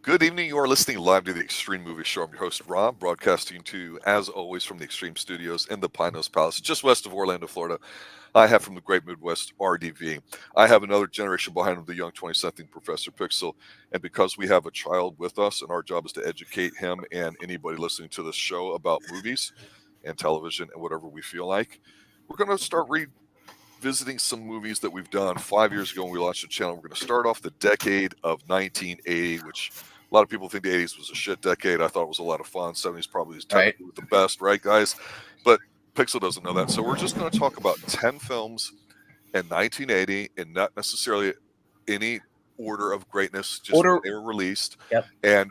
Good evening. You are listening live to the Xtreme Movie Show. I'm your host, Rob, broadcasting to you, as always, from the Xtreme Studios in the Pinos Palace, just west of Orlando, Florida. I have from the great Midwest, RDV. I have another generation behind him, the young 20-something Professor Pixel. And because we have a child with us, and our job is to educate him and anybody listening to this show about movies and television and whatever we feel like, we're going to start revisiting some movies that we've done 5 years ago when we launched the channel. We're going to start off the decade of 1980, which a lot of people think the 80s was a shit decade. I thought it was a lot of fun. 70s probably is technically the best, right, guys? But Pixel doesn't know that. So we're just going to talk about 10 films in 1980 in not necessarily any order of greatness, just when they were released. Yep. And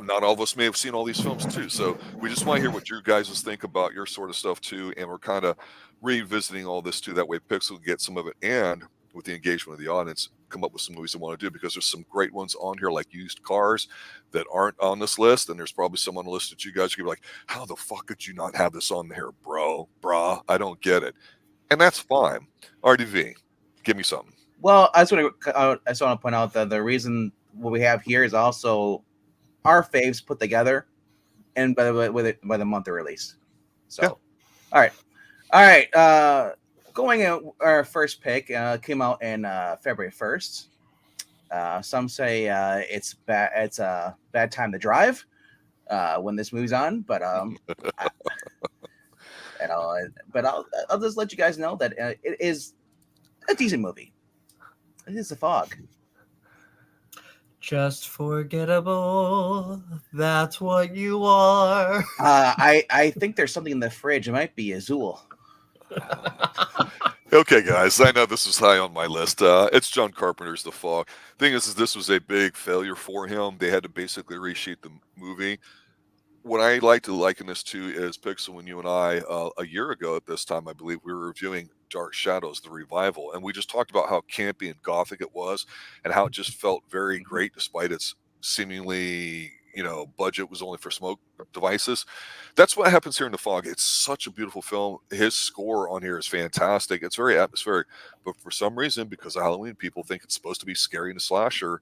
not all of us may have seen all these films too. So we just want to hear what you guys think about your sort of stuff too. And we're kind of revisiting all this too. That way Pixel can get some of it, and with the engagement of the audience, come up with some movies they want to do, because there's some great ones on here like Used Cars that aren't on this list, and there's probably some on the list that you guys could be like, how the fuck could you not have this on there, brah, I don't get it. And that's fine. RDV, give me something. Well, I just want to point out that the reason what we have here is also our faves put together and by the month they're released. So yeah. All right. Going in, our first pick came out in February 1st. Some say it's bad. It's a bad time to drive when this movie's on, but I'll just let you guys know that it is a decent movie. It is The Fog. Just forgettable. That's what you are. I think there's something in the fridge. It might be Azul. Okay, guys, I know this was high on my list. It's John Carpenter's The Fog. Thing is this was a big failure for him. They had to basically reshoot the movie. What I like to liken this to is, Pixel, when you and I, a year ago at this time, I believe, we were reviewing Dark Shadows, the revival, and we just talked about how campy and gothic it was and how it just felt very great despite its seemingly, budget was only for smoke devices. That's what happens here in The Fog. It's such a beautiful film. His score on here is fantastic. It's very atmospheric, but for some reason, because of Halloween, people think it's supposed to be scary and a slasher,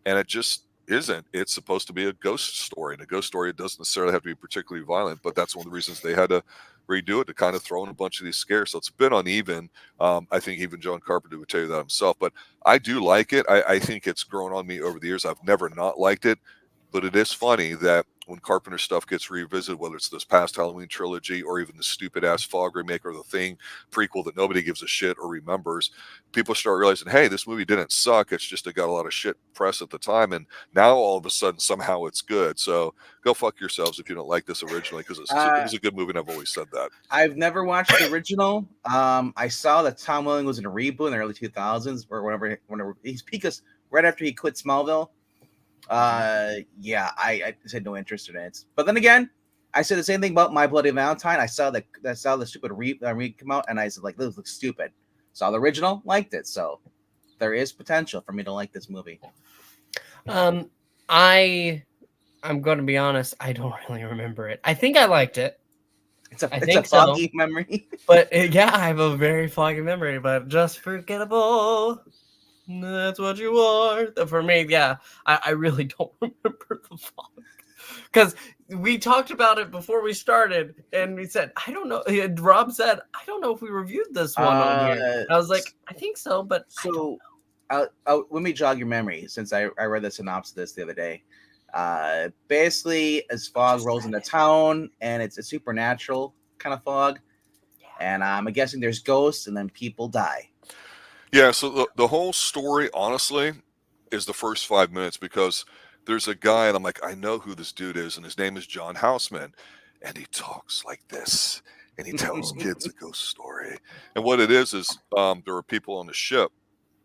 and it just isn't. It's supposed to be a ghost story, and a ghost story, it doesn't necessarily have to be particularly violent, but that's one of the reasons they had to redo it, to kind of throw in a bunch of these scares. So it's a bit uneven. I think even John Carpenter would tell you that himself, but I do like it. I think it's grown on me over the years. I've never not liked it, but it is funny that when Carpenter stuff gets revisited, whether it's this past Halloween trilogy or even the stupid ass Fog remake or the Thing prequel that nobody gives a shit or remembers, people start realizing, hey, this movie didn't suck. It's just it got a lot of shit press at the time, and now all of a sudden somehow it's good. So go fuck yourselves if you don't like this originally, because it was a good movie, and I've always said that. I've never watched the original. I saw that Tom Welling was in a reboot in the early 2000s or whenever he's because right after he quit Smallville. I had no interest in it. But then again, I said the same thing about My Bloody Valentine. I saw the stupid remake come out, and I said, like, this looks stupid. Saw the original, liked it. So there is potential for me to like this movie. I'm going to be honest. I don't really remember it. I think I liked it. It's a foggy memory. But yeah, I have a very foggy memory. But just forgettable. That's what you are. For me, yeah, I really don't remember The Fog. Because we talked about it before we started, and we said, I don't know. Rob said, I don't know if we reviewed this one on here. I was like, I think so, but so let me jog your memory, since I read the synopsis the other day. Basically, as fog rolls into town, and it's a supernatural kind of fog, and I'm guessing there's ghosts, and then people die. Yeah, so the whole story, honestly, is the first 5 minutes, because there's a guy, and I'm like, I know who this dude is, and his name is John Houseman, and he talks like this, and he tells kids a ghost story. And what it is there were people on the ship,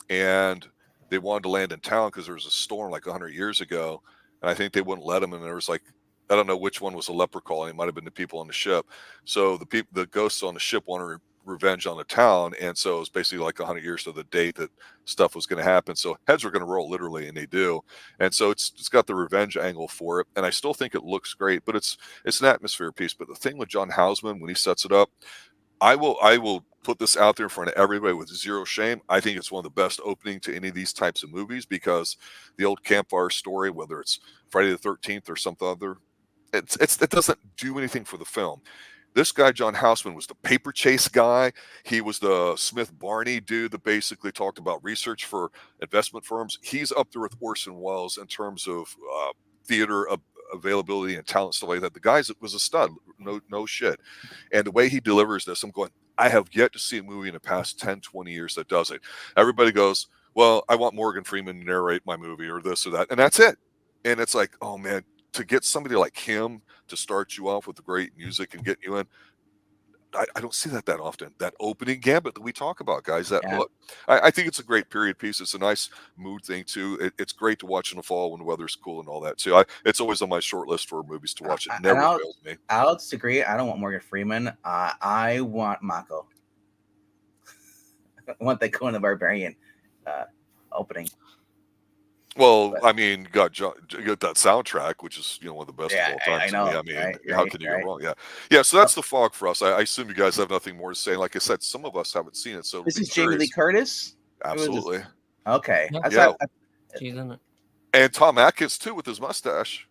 and they wanted to land in town because there was a storm like 100 years ago, and I think they wouldn't let them, and there was like, I don't know which one was a leprechaun. It might have been the people on the ship. So the ghosts on the ship wanted revenge on the town, and so it was basically like 100 years to the date that stuff was going to happen. So heads were going to roll, literally, and they do. And so it's got the revenge angle for it, and I still think it looks great, but it's an atmosphere piece. But the thing with John Houseman, when he sets it up, I will put this out there in front of everybody with zero shame. I think it's one of the best opening to any of these types of movies because the old campfire story, whether it's Friday the 13th or something other, it doesn't do anything for the film. This guy, John Houseman, was the paper chase guy. He was the Smith Barney dude that basically talked about research for investment firms. He's up there with Orson Welles in terms of theater availability and talent, stuff like that. The guy was a stud, no shit. And the way he delivers this, I'm going, I have yet to see a movie in the past 10, 20 years that does it. Everybody goes, well, I want Morgan Freeman to narrate my movie or this or that. And that's it. And it's like, oh man, to get somebody like him to start you off with the great music and get you in, I don't see that often. That opening gambit that we talk about, guys, that Yeah. look. I think it's a great period piece. It's a nice mood thing, too. It's great to watch in the fall when the weather's cool and all that, too. It's always on my short list for movies to watch. It never fails me. I'll disagree. I don't want Morgan Freeman. I want Mako. I want the Conan the Barbarian opening. Well, I mean, you got that soundtrack, which is one of the best of all time. I know. I mean, how can you go wrong? Yeah. So that's the fog for us. I assume you guys have nothing more to say. Like I said, some of us haven't seen it, so this is Jamie Lee Curtis. Absolutely. Okay. Yeah. She's in it. And Tom Atkins too with his mustache.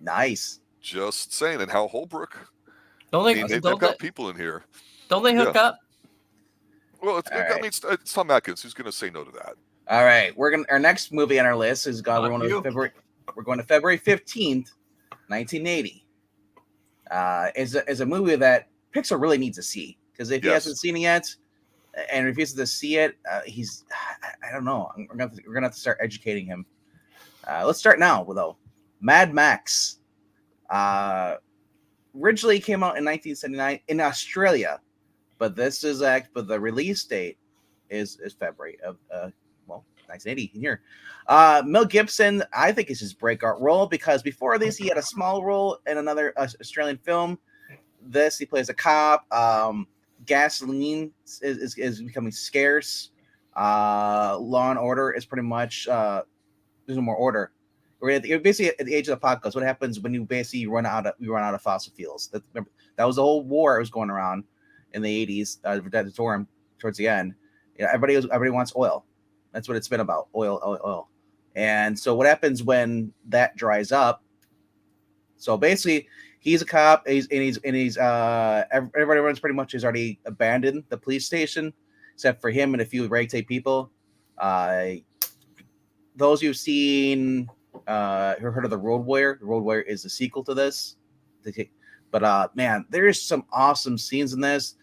Nice. Just saying. And Hal Holbrook. They've got people in here. Don't they hook up? Well, it's Tom Atkins. Who's going to say no to that? All right, our next movie on our list is we're going to February 15th, 1980. Is a movie that Pixar really needs to see because if he hasn't seen it yet and refuses to see it, I don't know. We're gonna have to start educating him. Let's start now though. Mad Max. Originally came out in 1979 in Australia, but the release date is February of 1980 here. Mel Gibson, I think, is his breakout role because before this he had a small role in another Australian film. He plays a cop. Gasoline is becoming scarce. Law and Order is pretty much there's no more order. You're basically at the age of the apocalypse. What happens when you basically run out of fossil fuels? That was the whole war that was going around in the 80s. Towards the end, everybody wants oil. That's what it's been about, oil. And so what happens when that dries up? So basically, he's a cop. Everybody runs pretty much has already abandoned the police station, except for him and a few ragtag people. Those who've seen, heard of the Road Warrior. The Road Warrior is the sequel to this. But man, there's some awesome scenes in this.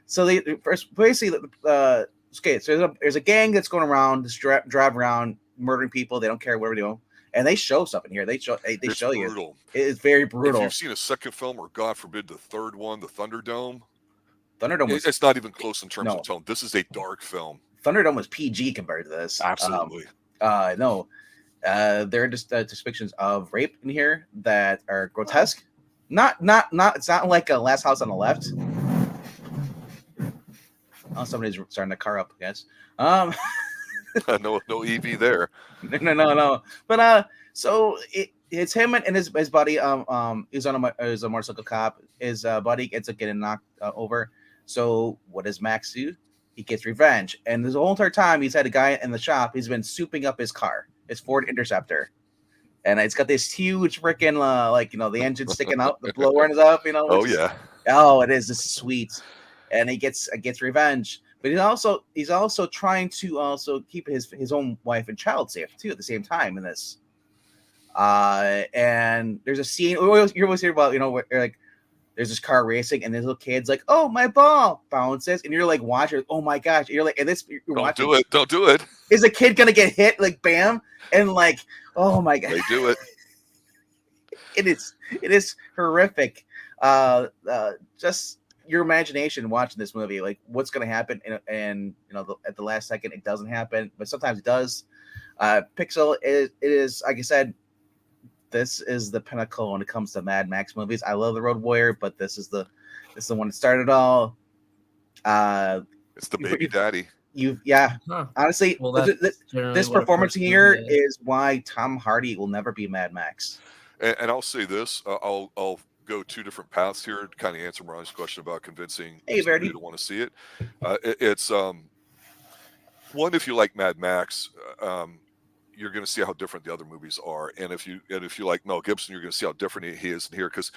So there's a gang that's going around, just drive around, murdering people. They don't care what we're doing, and they show stuff in here. They show brutal. You. It's very brutal. If you've seen a second film, or God forbid, the third one, the Thunderdome. It's not even close in terms of tone. This is a dark film. Thunderdome was PG compared to this. Absolutely. No, there are just depictions of rape in here that are grotesque. Not. It's not like a Last House on the Left. Oh, somebody's starting the car up, I guess. No EV there. No. But so it's him and his buddy. He's on a motorcycle cop. His buddy ends up getting knocked over. So what does Max do? He gets revenge. And this whole entire time, he's had a guy in the shop. He's been souping up his car, his Ford Interceptor, and it's got this huge freaking the engine sticking out, the blower is up. It is. This is sweet. And he gets revenge, but he's also trying to keep his own wife and child safe too at the same time in this. And there's a scene you always hear about, where like there's this car racing and this little kid's like, "Oh, my ball bounces," and you're like watching, "Oh my gosh!" You're like, and this you're watching. Don't do it. Is the kid gonna get hit? Like, bam, and like, oh my god, they do it. It is horrific. Just your imagination watching this movie, like what's going to happen, and at the last second it doesn't happen, but sometimes it does. Pixel is like I said, this is the pinnacle when it comes to Mad Max movies. I love the Road Warrior, but this is the one that started it all. It's the baby daddy. Honestly, this performance here is why Tom Hardy will never be Mad Max. And I'll say this: I'll go two different paths here to kind of answer Ron's question about convincing Hey, somebody Verdi. to want to see it. It's one, if you like Mad Max, you're going to see how different the other movies are, and if you like Mel Gibson, you're going to see how different he is in here, because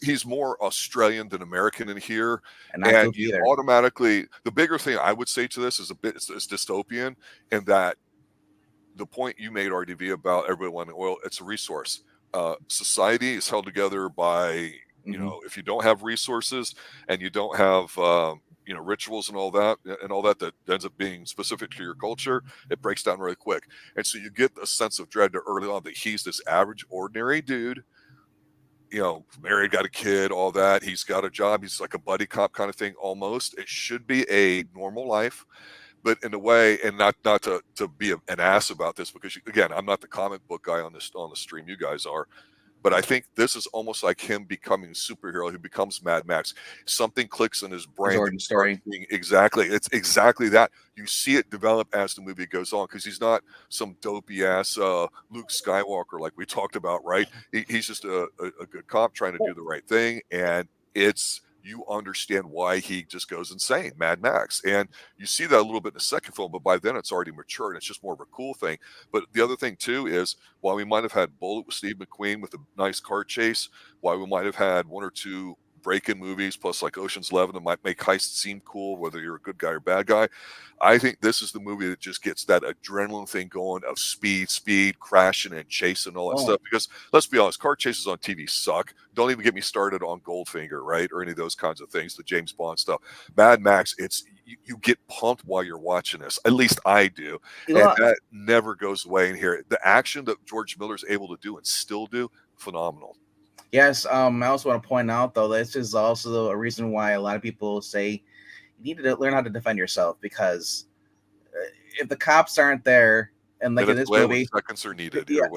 he's more Australian than American in here, and not and goofy you either. automatically, the bigger thing I would say to this is is dystopian, and that the point you made, RDV, about everybody wanting oil, it's a resource. Society is held together by, you know, if you don't have resources and you don't have you know, rituals and all that that ends up being specific to your culture, it breaks down really quick. And so you get a sense of dread early on that he's this average, ordinary dude, you know, married, got a kid, all that. He's got a job. He's like a buddy cop kind of thing almost. It should be a normal life, but in a way, and not to be an ass about this, because again, I'm not the comic book guy on the stream. You guys are. But I think this is almost like him becoming a superhero who becomes Mad Max. Something clicks in his brain. His origin story. Exactly. It's exactly that. You see it develop as the movie goes on, because he's not some dopey ass Luke Skywalker like we talked about, right? He's just a good cop trying to do the right thing. And you understand why he just goes insane, Mad Max. And you see that a little bit in the second film, but by then it's already mature and it's just more of a cool thing. But the other thing too is, while we might have had Bullet with Steve McQueen with a nice car chase, while we might have had one or two break-in movies plus like Ocean's 11 that might make heists seem cool, whether you're a good guy or bad guy, I think this is the movie that just gets that adrenaline thing going of speed, crashing and chasing, all that stuff. Because let's be honest, car chases on TV suck. Don't even get me started on Goldfinger, right? Or any of those kinds of things, the James Bond stuff. Mad Max, you get pumped while you're watching this. At least I do. And that never goes away in here. The action that George Miller's able to do and still do, phenomenal. Yes, I also want to point out, though, this is also a reason why a lot of people say you need to learn how to defend yourself, because if the cops aren't there, and like in this movie, seconds are needed. There's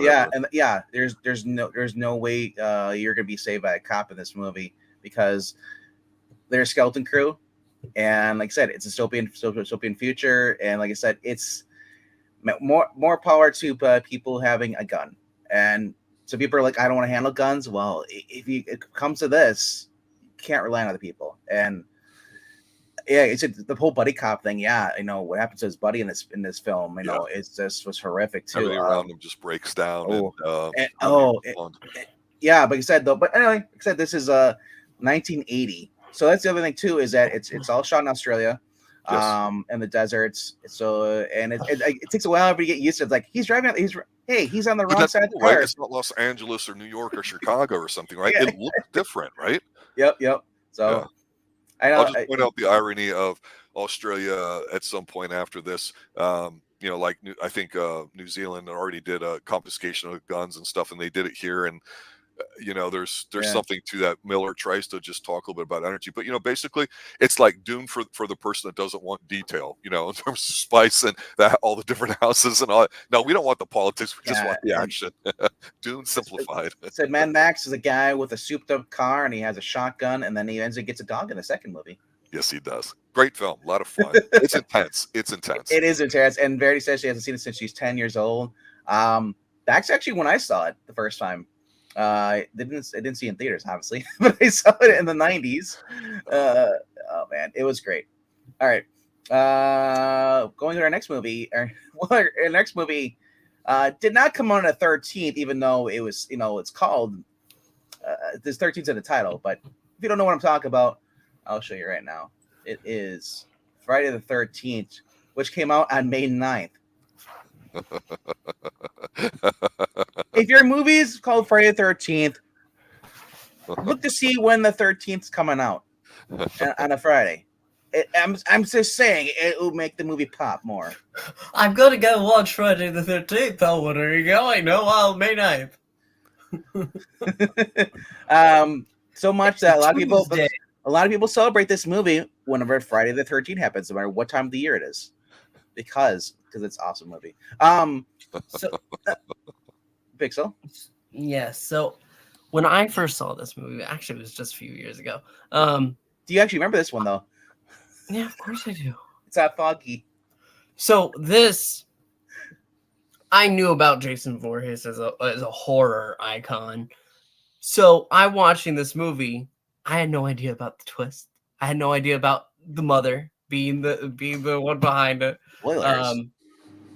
no way you're gonna be saved by a cop in this movie, because they're a skeleton crew, and like I said, it's a dystopian future, and like I said, it's more power to people having a gun. And so people are like, I don't want to handle guns. Well, if it comes to this, you can't rely on other people. And yeah, it's the whole buddy cop thing. Yeah, you know what happens to his buddy in this film. You know, it's just was horrific too. Everything around him just breaks down. Yeah, but you said though. But anyway, like I said, this is 1980. So that's the other thing too, is that it's all shot in Australia, in the deserts. So and it takes a while to get used to it. It's like he's driving. He's on the wrong side of the car. Right? It's not Los Angeles or New York or Chicago or something, right? It looks different, right? Yep. So I'll just point out the irony of Australia at some point after this. You know, like I think New Zealand already did a confiscation of guns and stuff, and they did it here. And you know, there's something to that. Miller tries to just talk a little bit about energy, but you know, basically it's like Dune for the person that doesn't want detail, you know, in terms of spice and that, all the different houses and all that. No, we don't want the politics, we just want the action. Dune simplified. Said Mad Max is a guy with a souped up car, and he has a shotgun, and then he ends up gets a dog in the second movie. Yes, he does. Great film, a lot of fun. It's intense. It is intense. And Verity says she hasn't seen it since she's 10 years old. That's actually when I saw it the first time. I didn't see it in theaters, obviously, but I saw it in the 90s. Oh man, it was great. All right, going to our next movie. Our next movie did not come on the 13th, even though it was, you know, it's called there's 13th in the title. But if you don't know what I'm talking about, I'll show you right now. It is Friday the 13th, which came out on May 9th. If your movie is called Friday the 13th, look to see when the 13th is coming out on a Friday. I'm just saying it will make the movie pop more. I'm gonna go watch Friday the 13th. Oh, what are you going? No, well, May 9th. So much that a lot of people celebrate this movie whenever Friday the 13th happens, no matter what time of the year it is, because it's an awesome movie. So Pixel. Yes. So when I first saw this movie, actually it was just a few years ago. Do you actually remember this one though? Yeah, of course I do. It's that foggy. So this, I knew about Jason Voorhees as a horror icon, So I'm watching this movie. I had no idea about the twist. I had no idea about the mother being the one behind it. Spoilers.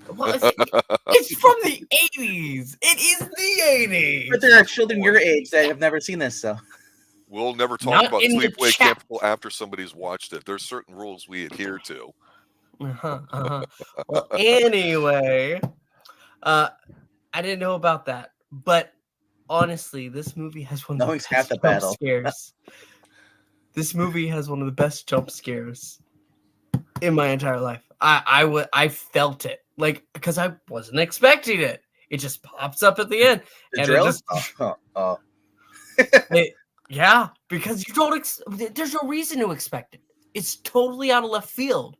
Well, it's from the 80s. It is the 80s. But there are children your age that have never seen this, so. We'll never talk Not about in the sleepaway chat. camp until after somebody's watched it. There's certain rules we adhere to. Well, anyway, I didn't know about that, but honestly, this movie has one of Knowing's the half best the jump battle. scares. This movie has one of the best jump scares in my entire life. I felt it, like, because I wasn't expecting it. It just pops up at the end, The and drill? it just Oh. yeah, because you don't. There's no reason to expect it. It's totally out of left field,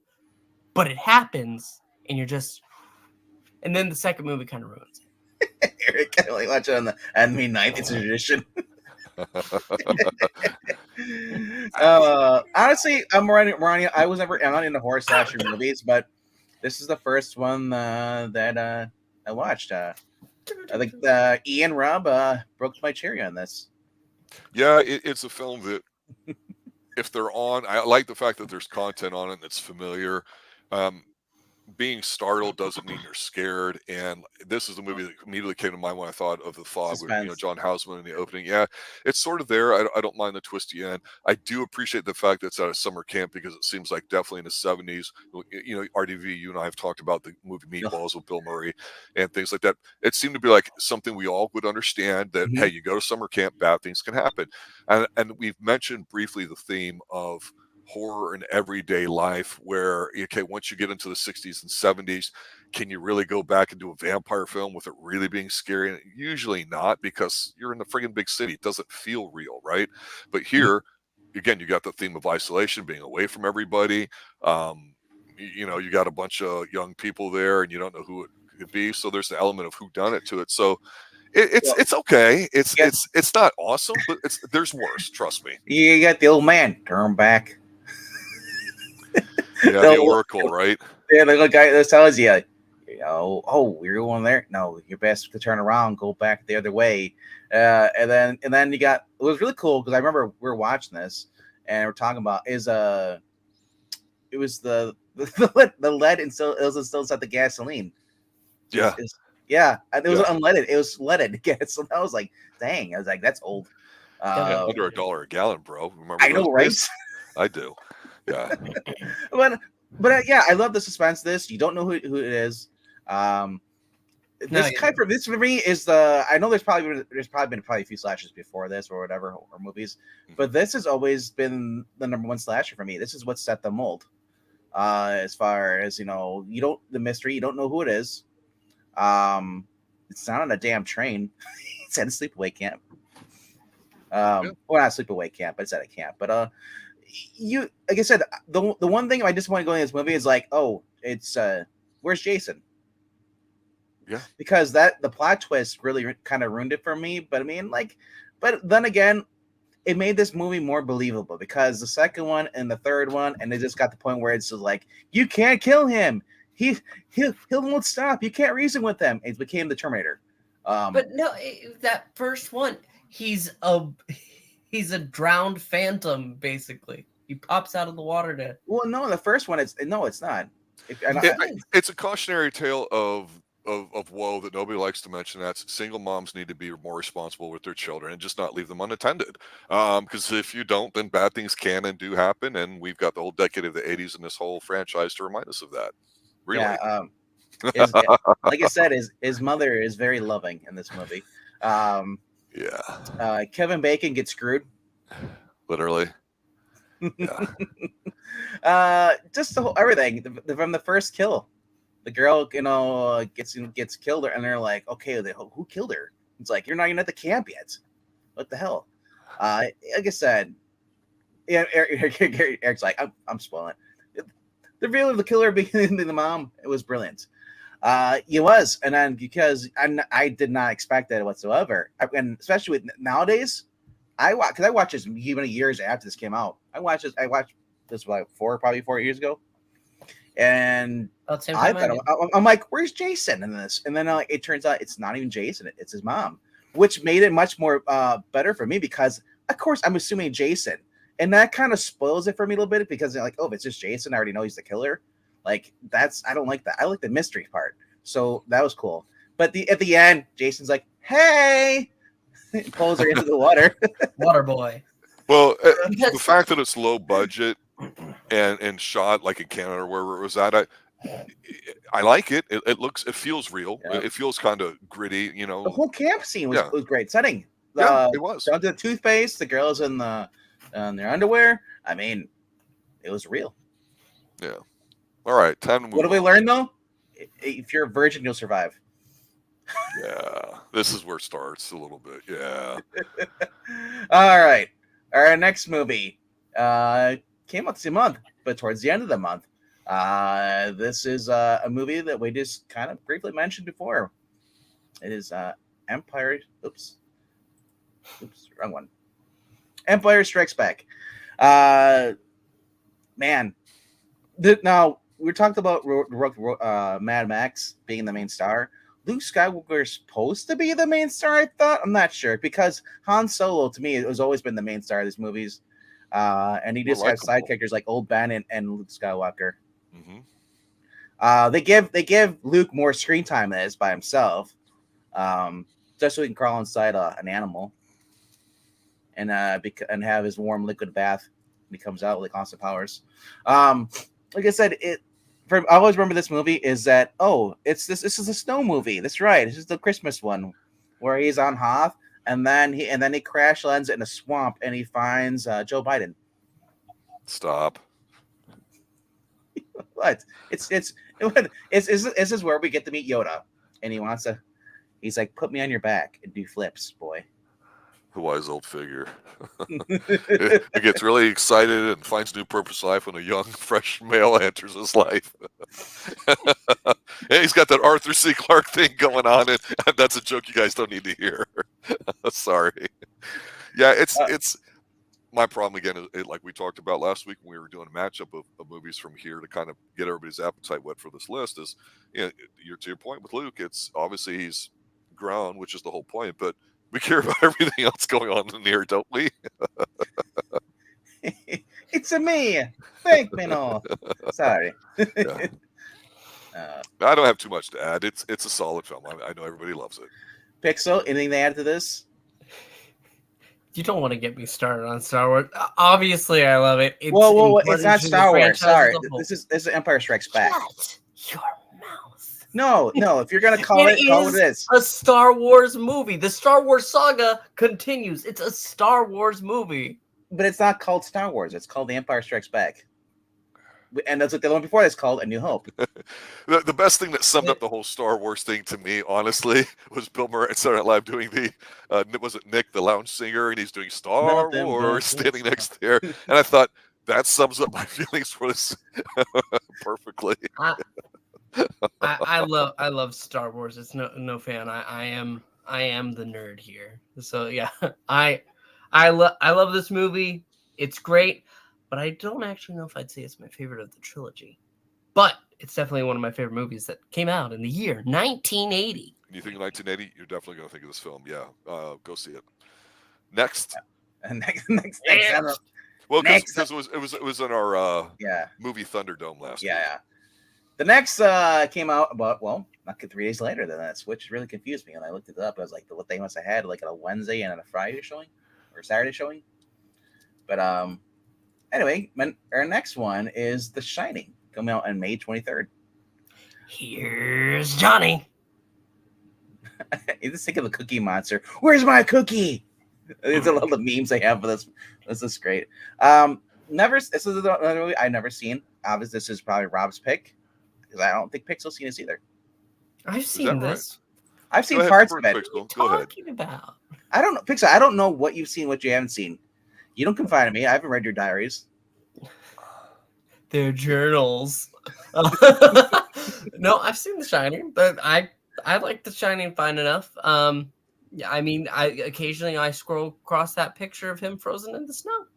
but it happens, and you're just. And then the second movie kind of ruins it. Eric, I only watch it on the Anime 90th edition. Honestly, I'm Ronnie. I'm not into horror slasher movies, but this is the first one that I watched. I think Ian Robb broke my cherry on this. Yeah, it's a film that if they're on, I like the fact that there's content on it and it's familiar. Being startled doesn't mean you're scared, and this is the movie that immediately came to mind when I thought of The Fog with Suspense. John Houseman in the opening. Yeah, it's sort of there. I don't mind the twisty end. I do appreciate the fact that it's at a summer camp because it seems like definitely in the 70s. RDV, you and I have talked about the movie Meatballs with Bill Murray and things like that. It seemed to be like something we all would understand that hey, you go to summer camp, bad things can happen, and we've mentioned briefly the theme of horror in everyday life where okay, once you get into the 60s and 70s, can you really go back and do a vampire film with it really being scary? And usually not, because you're in the friggin' big city. It doesn't feel real, right? But here again, you got the theme of isolation, being away from everybody. You got a bunch of young people there and you don't know who it could be, so there's an element of who done it to it. So it's okay. It's not awesome, but there's worse, trust me. You got the old man turn back. Yeah, the Oracle, right? Yeah, the little guy that tells you, you're going there. No, you're best to turn around, go back the other way. And then you got, it was really cool because I remember we were watching this and we're talking about it was the lead and still it was still inside the gasoline. Yeah. And it was unleaded. It was leaded gas. So I was like, dang. I was like, that's old. Under $1 a gallon, bro. Remember I know, right? I do. Yeah. but yeah, I love the suspense. This you don't know who it is. This for me is the. I know there's probably been a few slashers before this or whatever or movies, but this has always been the number one slasher for me. This is what set the mold. As far as the mystery, you don't know who it is. It's not on a damn train. It's at a sleepaway camp. Well, not sleepaway camp, but it's at a camp. But you, like I said, the one thing I just want to go in this movie is like, it's where's Jason? Yeah, because the plot twist really kind of ruined it for me. But I mean, but then again, it made this movie more believable because the second one and the third one, and it just got the point where it's just like, you can't kill him. He won't stop. You can't reason with him. It became the Terminator. But no, that first one, he's a drowned phantom, basically. He pops out of the water to. Well, no, the first one it's not. It's a cautionary tale of woe that nobody likes to mention. That's single moms need to be more responsible with their children and just not leave them unattended. Because if you don't, then bad things can and do happen. And we've got the whole decade of the 80s and this whole franchise to remind us of that. Really. Yeah. Like I said, his mother is very loving in this movie. Kevin Bacon gets screwed. Literally. Yeah. Just the whole everything from the first kill. The girl, gets killed, and they're like, okay, who killed her? It's like, you're not even at the camp yet. What the hell? Like I said, yeah, Eric's like, I'm spoiling it. The reveal of the killer being the mom, it was brilliant. It was, and then because I did not expect that whatsoever, and especially with nowadays, I watched this even years after this came out. I watched this like 4 years ago. And I'm like, where's Jason in this? And then it turns out it's not even Jason; it's his mom. which made it much more better for me because, of course, I'm assuming Jason, and that kind of spoils it for me a little bit because they're like, oh, if it's just Jason, I already know he's the killer. Like I don't like that. I like the mystery part, so that was cool. But at the end, Jason's like, hey, pulls her into the water. Water boy. Well, the fact that it's low budget and shot like in Canada or wherever it was at, I like it. It feels real. Yeah. It feels kind of gritty, you know. The whole camp scene was great setting. Yeah, it was. Down to the toothpaste, the girls in their underwear. I mean, it was real. Yeah. All right, time to move. What do we learn though? If you're a virgin, you'll survive. Yeah, this is where it starts a little bit. Yeah. All right. Our next movie came out this month, but towards the end of the month. This is a movie that we just kind of briefly mentioned before. It is Empire. Oops, wrong one. Empire Strikes Back. Man, now we talked about Mad Max being the main star. Luke Skywalker is supposed to be the main star, I thought. I'm not sure because Han Solo, to me, has always been the main star of these movies. And he just has side characters like Old Ben and Luke Skywalker. Mm-hmm. They give Luke more screen time than is by himself, just so he can crawl inside an animal and have his warm liquid bath when he comes out with constant powers. Like I said, I always remember this movie is that this is a snow movie. That's right. This is the Christmas one where he's on Hoth and then he crash lands in a swamp and he finds Joe Biden. Stop. What? This is where we get to meet Yoda, and he's like, put me on your back and do flips, boy. The wise old figure. He gets really excited and finds new purpose in life when a young, fresh male enters his life. And he's got that Arthur C. Clarke thing going on, and that's a joke you guys don't need to hear. Sorry. Yeah, it's my problem again is like we talked about last week when we were doing a matchup of movies from here to kind of get everybody's appetite wet for this list is, to your point with Luke, it's obviously he's grown, which is the whole point, but we care about everything else going on in here, don't we? It's a me. Thank me, no. Sorry. Yeah. I don't have too much to add. It's a solid film. I know everybody loves it. Pixel, anything to add to this? You don't want to get me started on Star Wars. Obviously, I love it. Whoa! It's not Star Wars. Sorry, this is Empire Strikes Back. Shut your mouth. No. If you're gonna call it what it is. A Star Wars movie. The Star Wars saga continues. It's a Star Wars movie. But it's not called Star Wars. It's called The Empire Strikes Back. And that's what the one before that's called A New Hope. The best thing that summed up the whole Star Wars thing to me, honestly, was Bill Murray at Saturday Night Live doing was it Nick, the lounge singer, and he's doing Star Wars standing next there. And I thought, that sums up my feelings for this perfectly. I love Star Wars. It's no fan. I am the nerd here. So yeah, I love this movie. It's great. But I don't actually know if I'd say it's my favorite of the trilogy. But it's definitely one of my favorite movies that came out in the year 1980. You think of 1980, you're definitely going to think of this film. Yeah, go see it. Next. Next. Well, because it was in our movie Thunderdome last week. Yeah. The next came out about not 3 days later than that, which really confused me. And I looked it up. I was like, what they must have had like a Wednesday and a Friday showing or Saturday showing. But anyway, our next one is The Shining, coming out on May 23rd. Here's Johnny. You just think of the Cookie Monster. Where's my cookie? There's a lot of memes they have for this. This is great. This is another movie I've never seen. Obviously, this is probably Rob's pick because I don't think Pixel's seen this either. I've seen this. Right? I've seen parts of it. What are you talking about? I don't know, Pixel. I don't know what you've seen, what you haven't seen. You don't confide in me. I haven't read your diaries. They're journals. No, I've seen The Shining, but I like The Shining fine enough. I mean, occasionally I scroll across that picture of him frozen in the snow,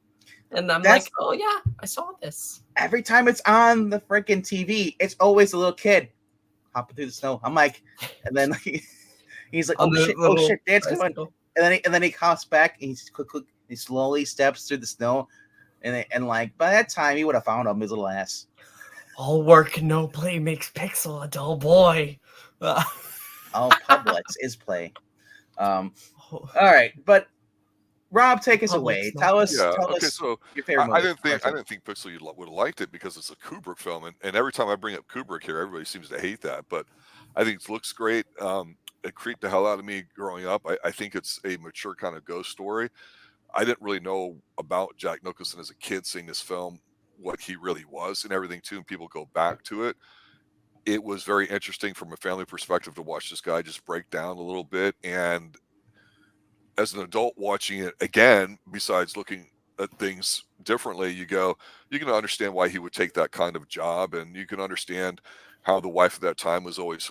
and I'm like, oh yeah, I saw this. Every time it's on the freaking TV, it's always a little kid hopping through the snow. I'm like, and then He's like, On the oh little shit, Dad's coming. bicycle. And then he coughs back and he slowly steps through the snow. And like by that time he would have found him, his little ass. All work, no play makes Pixel a dull boy. All Publix is play. All right, but Rob, take us away. Tell us So your favorite movie. I didn't think Pixel you would have liked it because it's a Kubrick film, and every time I bring up Kubrick here, everybody seems to hate that. But I think it looks great. It creeped the hell out of me growing up. I think it's a mature kind of ghost story. I didn't really know about Jack Nicholson as a kid seeing this film, what he really was and everything too, and people go back to it. It was very interesting from a family perspective to watch this guy just break down a little bit. And as an adult watching it again, besides looking at things differently, you can understand why he would take that kind of job, and you can understand how the wife at that time was always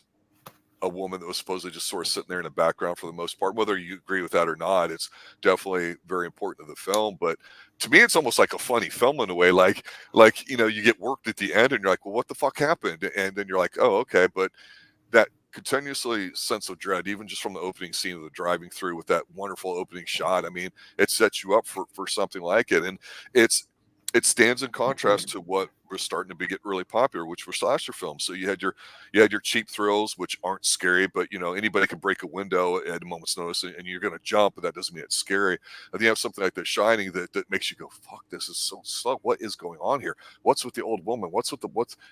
a woman that was supposedly just sort of sitting there in the background for the most part. Whether you agree with that or not, it's definitely very important to the film. But to me, it's almost like a funny film in a way. Like you get worked at the end, and you're like, well, what the fuck happened? And then you're like, oh, okay. But that continuously sense of dread, even just from the opening scene of the driving through with that wonderful opening shot. I mean, it sets you up for something like it, and it stands in contrast to what was starting to get really popular, which were slasher films. So you had your cheap thrills, which aren't scary, but anybody can break a window at a moment's notice, and you're going to jump, but that doesn't mean it's scary. And then you have something like The Shining that makes you go, "Fuck, this is so slow. What is going on here? What's with the old woman? What's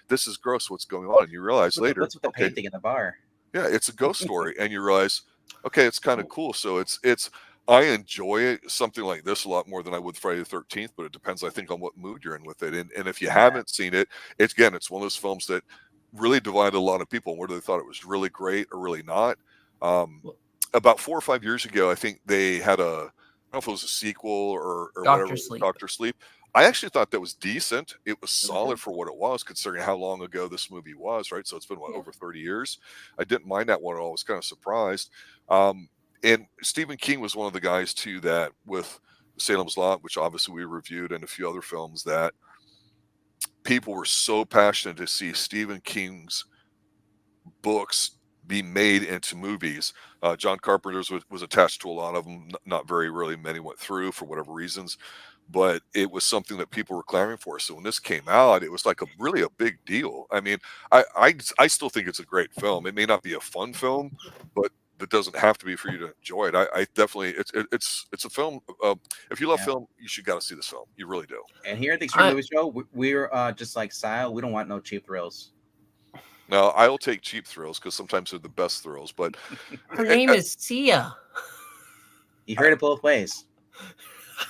this is gross. What's going on?" And you realize later, what's with the painting in the bar? Yeah, it's a ghost story, and you realize, okay, it's kind of cool. So it's I enjoy something like this a lot more than I would Friday the 13th, but it depends, I think, on what mood you're in with it. And if you haven't seen it, it's one of those films that really divided a lot of people, whether they thought it was really great or really not. About 4 or 5 years ago, I think they had I don't know if it was a sequel or whatever, Dr. Sleep. I actually thought that was decent. It was solid for what it was, considering how long ago this movie was, right? So it's been, over 30 years? I didn't mind that one at all. I was kind of surprised. And Stephen King was one of the guys, too, that with Salem's Lot, which obviously we reviewed, and a few other films, that people were so passionate to see Stephen King's books be made into movies. John Carpenter's was attached to a lot of them. Not very really many went through for whatever reasons, but it was something that people were clamoring for. So when this came out, it was like really a big deal. I mean, I still think it's a great film. It may not be a fun film, but that doesn't have to be for you to enjoy it. I definitely, it's a film. If you love film, you should got to see this film. You really do. And here at the Xtreme Movie Show, we're just like style. We don't want no cheap thrills. No, I'll take cheap thrills because sometimes they're the best thrills. But her name is Sia. You heard it both ways.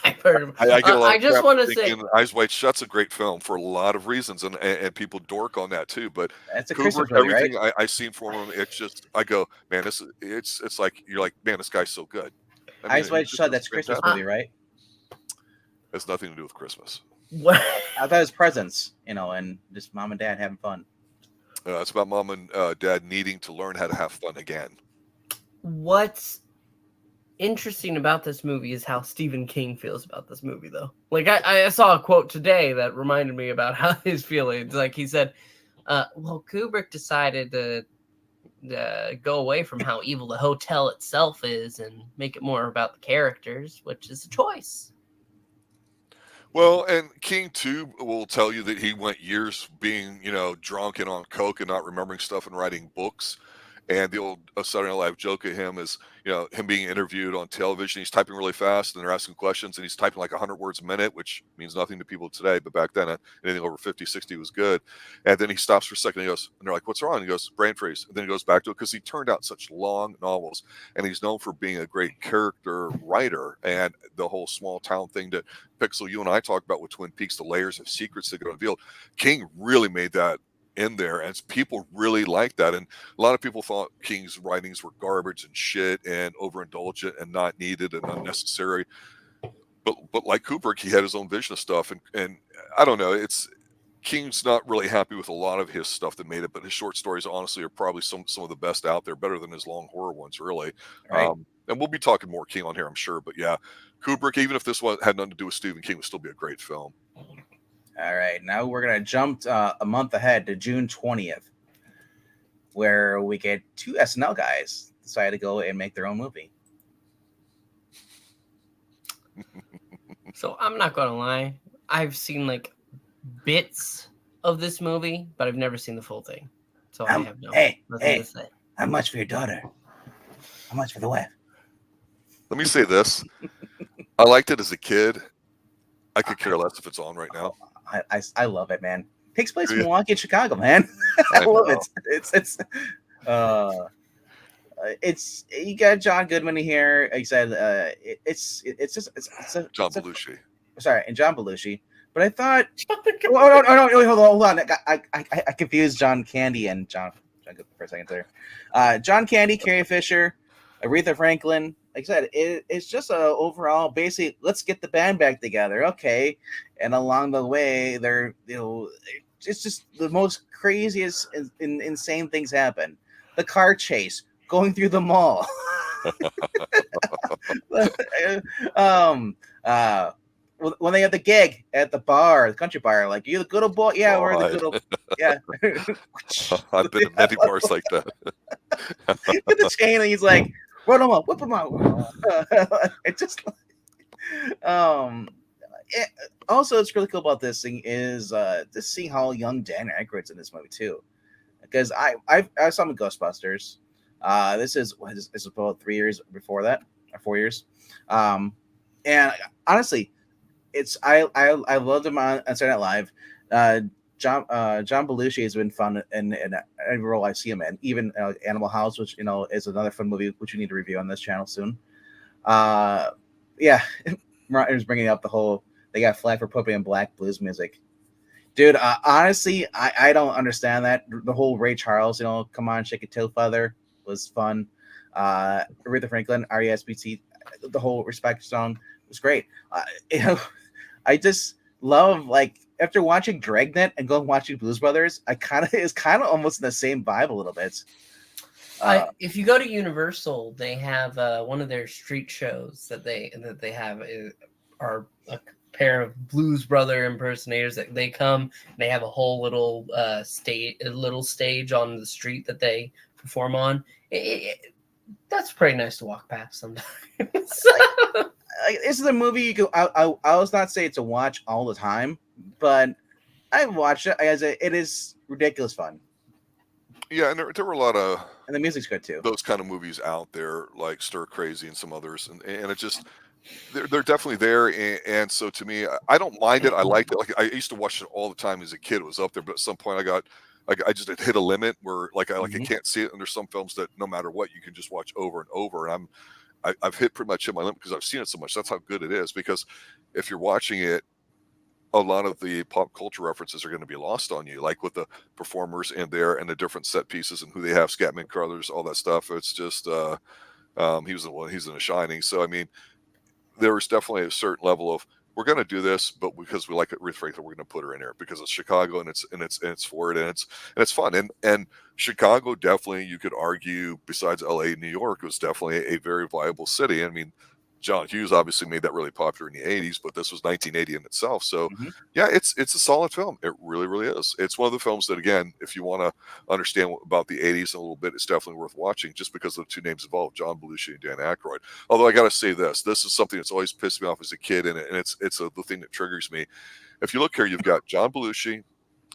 I've heard of I get a lot. I just want to say, Eyes Wide Shut's a great film for a lot of reasons, and people dork on that too. But that's a Kubrick, movie, everything right? I've seen from him, it's just I go, man, it's like you're like, man, this guy's so good. I mean, Eyes Wide Shut, that's a Christmas movie, right? Has nothing to do with Christmas. What? I thought it was presents, and just mom and dad having fun. It's about mom and dad needing to learn how to have fun again. What's interesting about this movie is how Stephen King feels about this movie, though. Like, I saw a quote today that reminded me about how his feelings. Like, he said, well, Kubrick decided to go away from how evil the hotel itself is and make it more about the characters, which is a choice. Well, and King too will tell you that he went years being, drunk and on coke and not remembering stuff and writing books. And the old Saturday Night Live joke of him is, him being interviewed on television. He's typing really fast, and they're asking questions, and he's typing like 100 words a minute, which means nothing to people today. But back then, anything over 50, 60 was good. And then he stops for a second. And he goes, and they're like, "What's wrong?" And he goes, "Brain freeze." And then he goes back to it because he turned out such long novels, and he's known for being a great character writer. And the whole small town thing that Pixel, you and I talked about with Twin Peaks, the layers of secrets that get revealed. King really made that in there, and people really liked that. And a lot of people thought King's writings were garbage and shit and overindulgent and not needed and unnecessary. But like Kubrick, he had his own vision of stuff, and I don't know. King's not really happy with a lot of his stuff that made it, but his short stories honestly are probably some of the best out there, better than his long horror ones, really. Right. And we'll be talking more King on here, I'm sure. But yeah, Kubrick, even if this one had nothing to do with Stephen King, would still be a great film. All right, now we're going to jump a month ahead to June 20th, where we get two SNL guys. decided to go and make their own movie. So I'm not gonna lie, I've seen like bits of this movie, but I've never seen the full thing. So I have nothing to say. How much for your daughter? How much for the wife? Let me say this. I liked it as a kid. I could care less if it's on right now. I love it, man. Takes place in Yeah. Milwaukee and Chicago, man. I love it. It's you got John Goodman here. Like I said, it's John Belushi. Sorry, and John Belushi. But I thought, oh, no, wait, hold on. I confused John Candy and John Goodman for a second there. John Candy, Carrie Fisher, Aretha Franklin. Like I said, it's just a overall basic. Let's get the band back together, okay? And along the way, it's just the most craziest, insane things happen. The car chase, going through the mall. When they have the gig at the bar, the country bar, like, you the good old boy? Yeah, we're the good old. Yeah. I've been in many bars like that. Get the chain, and he's like, run him up, whip him out. It just, also, it's really cool about this thing is just seeing how young Dan Aykroyd's in this movie too, because I saw him in Ghostbusters. This is about 3 years before that, or 4 years, and honestly, I loved him on Saturday Night Live. John Belushi has been fun in every role I see him in, even Animal House, which is another fun movie which we need to review on this channel soon. Yeah, Martin was bringing up the whole they got flagged for putting in black blues music. Dude, honestly, I don't understand that. The whole Ray Charles, come on, shake a tail feather was fun. Aretha Franklin, R.E.S.P.T., the whole Respect song was great. I just love, like, after watching Dragnet and going watching Blues Brothers, it's kind of almost in the same vibe a little bit. If you go to Universal, they have one of their street shows that they have are a pair of Blues Brother impersonators that they come. They have a whole little stage on the street that they perform on. That's pretty nice to walk past sometimes. This is a movie you go. I will not say it's a watch all the time, but I watched it as it is ridiculous fun. Yeah, and there were a lot of, and the music's good too, those kind of movies out there, like Stir Crazy and some others, and it just they're definitely there. And so to me, I don't mind it. I liked it. Like, I used to watch it all the time as a kid. It was up there, but at some point I just hit a limit where I can't see it. And there's some films that no matter what you can just watch over and over. And I've hit pretty much hit my limit because I've seen it so much. That's how good it is. Because if you're watching it, a lot of the pop culture references are going to be lost on you, like with the performers in there and the different set pieces and who they have, Scatman Crothers, all that stuff. It's just he's in The Shining. So I mean, there is definitely a certain level of, we're going to do this, but because we like it, Ruth Franklin, we're going to put her in here because it's Chicago and it's for it, and it's fun. And Chicago, definitely, you could argue, besides LA and New York, was definitely a very viable city. I mean, John Hughes obviously made that really popular in the 80s, but this was 1980 in itself. So yeah, it's a solid film. It really, really is. It's one of the films that, again, if you want to understand about the 80s a little bit, it's definitely worth watching just because of the two names involved, John Belushi and Dan Aykroyd. Although I got to say this is something that's always pissed me off as a kid, and it's the thing that triggers me. If you look here, you've got John Belushi,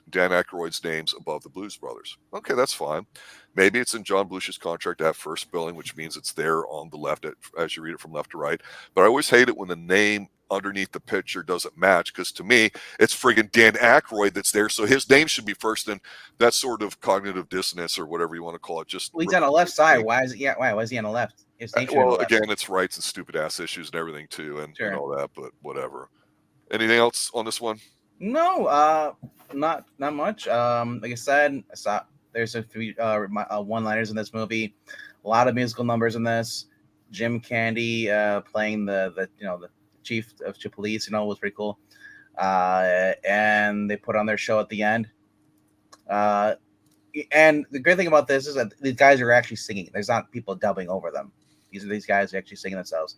Dan Aykroyd's names above the Blues Brothers. Okay, that's fine. Maybe it's in John Belushi's contract to have first billing, which means it's there on the left as you read it from left to right. But I always hate it when the name underneath the picture doesn't match, because to me, it's friggin' Dan Aykroyd that's there, so his name should be first. And that sort of cognitive dissonance, or whatever you want to call it, just he's on the left side. Why is he on the left? Well, again, it's rights and stupid ass issues and everything too, and all that. But whatever. Anything else on this one? No, not much. Like I said, there's a three one-liners in this movie. A lot of musical numbers in this. Jim Candy playing the chief of police, was pretty cool. And they put on their show at the end. And the great thing about this is that these guys are actually singing. There's not people dubbing over them. These guys are actually singing themselves.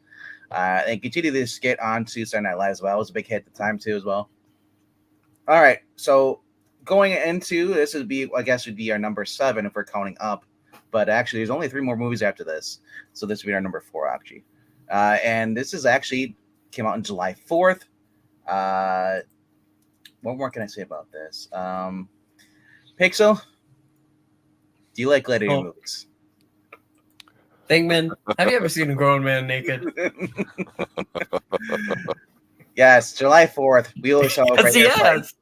And continue this skit on to Saturday Night Live as well. It was a big hit at the time too as well. All right, so going into this would be, I guess, would be our number 7 if we're counting up. But actually, there's only 3 more movies after this, so this will be our number 4 actually. And this is actually came out on July 4th. What more can I say about this? Pixel, do you like gladiator movies? Thingman, have you ever seen a grown man naked? Yes, July 4th. We will celebrate. Yes,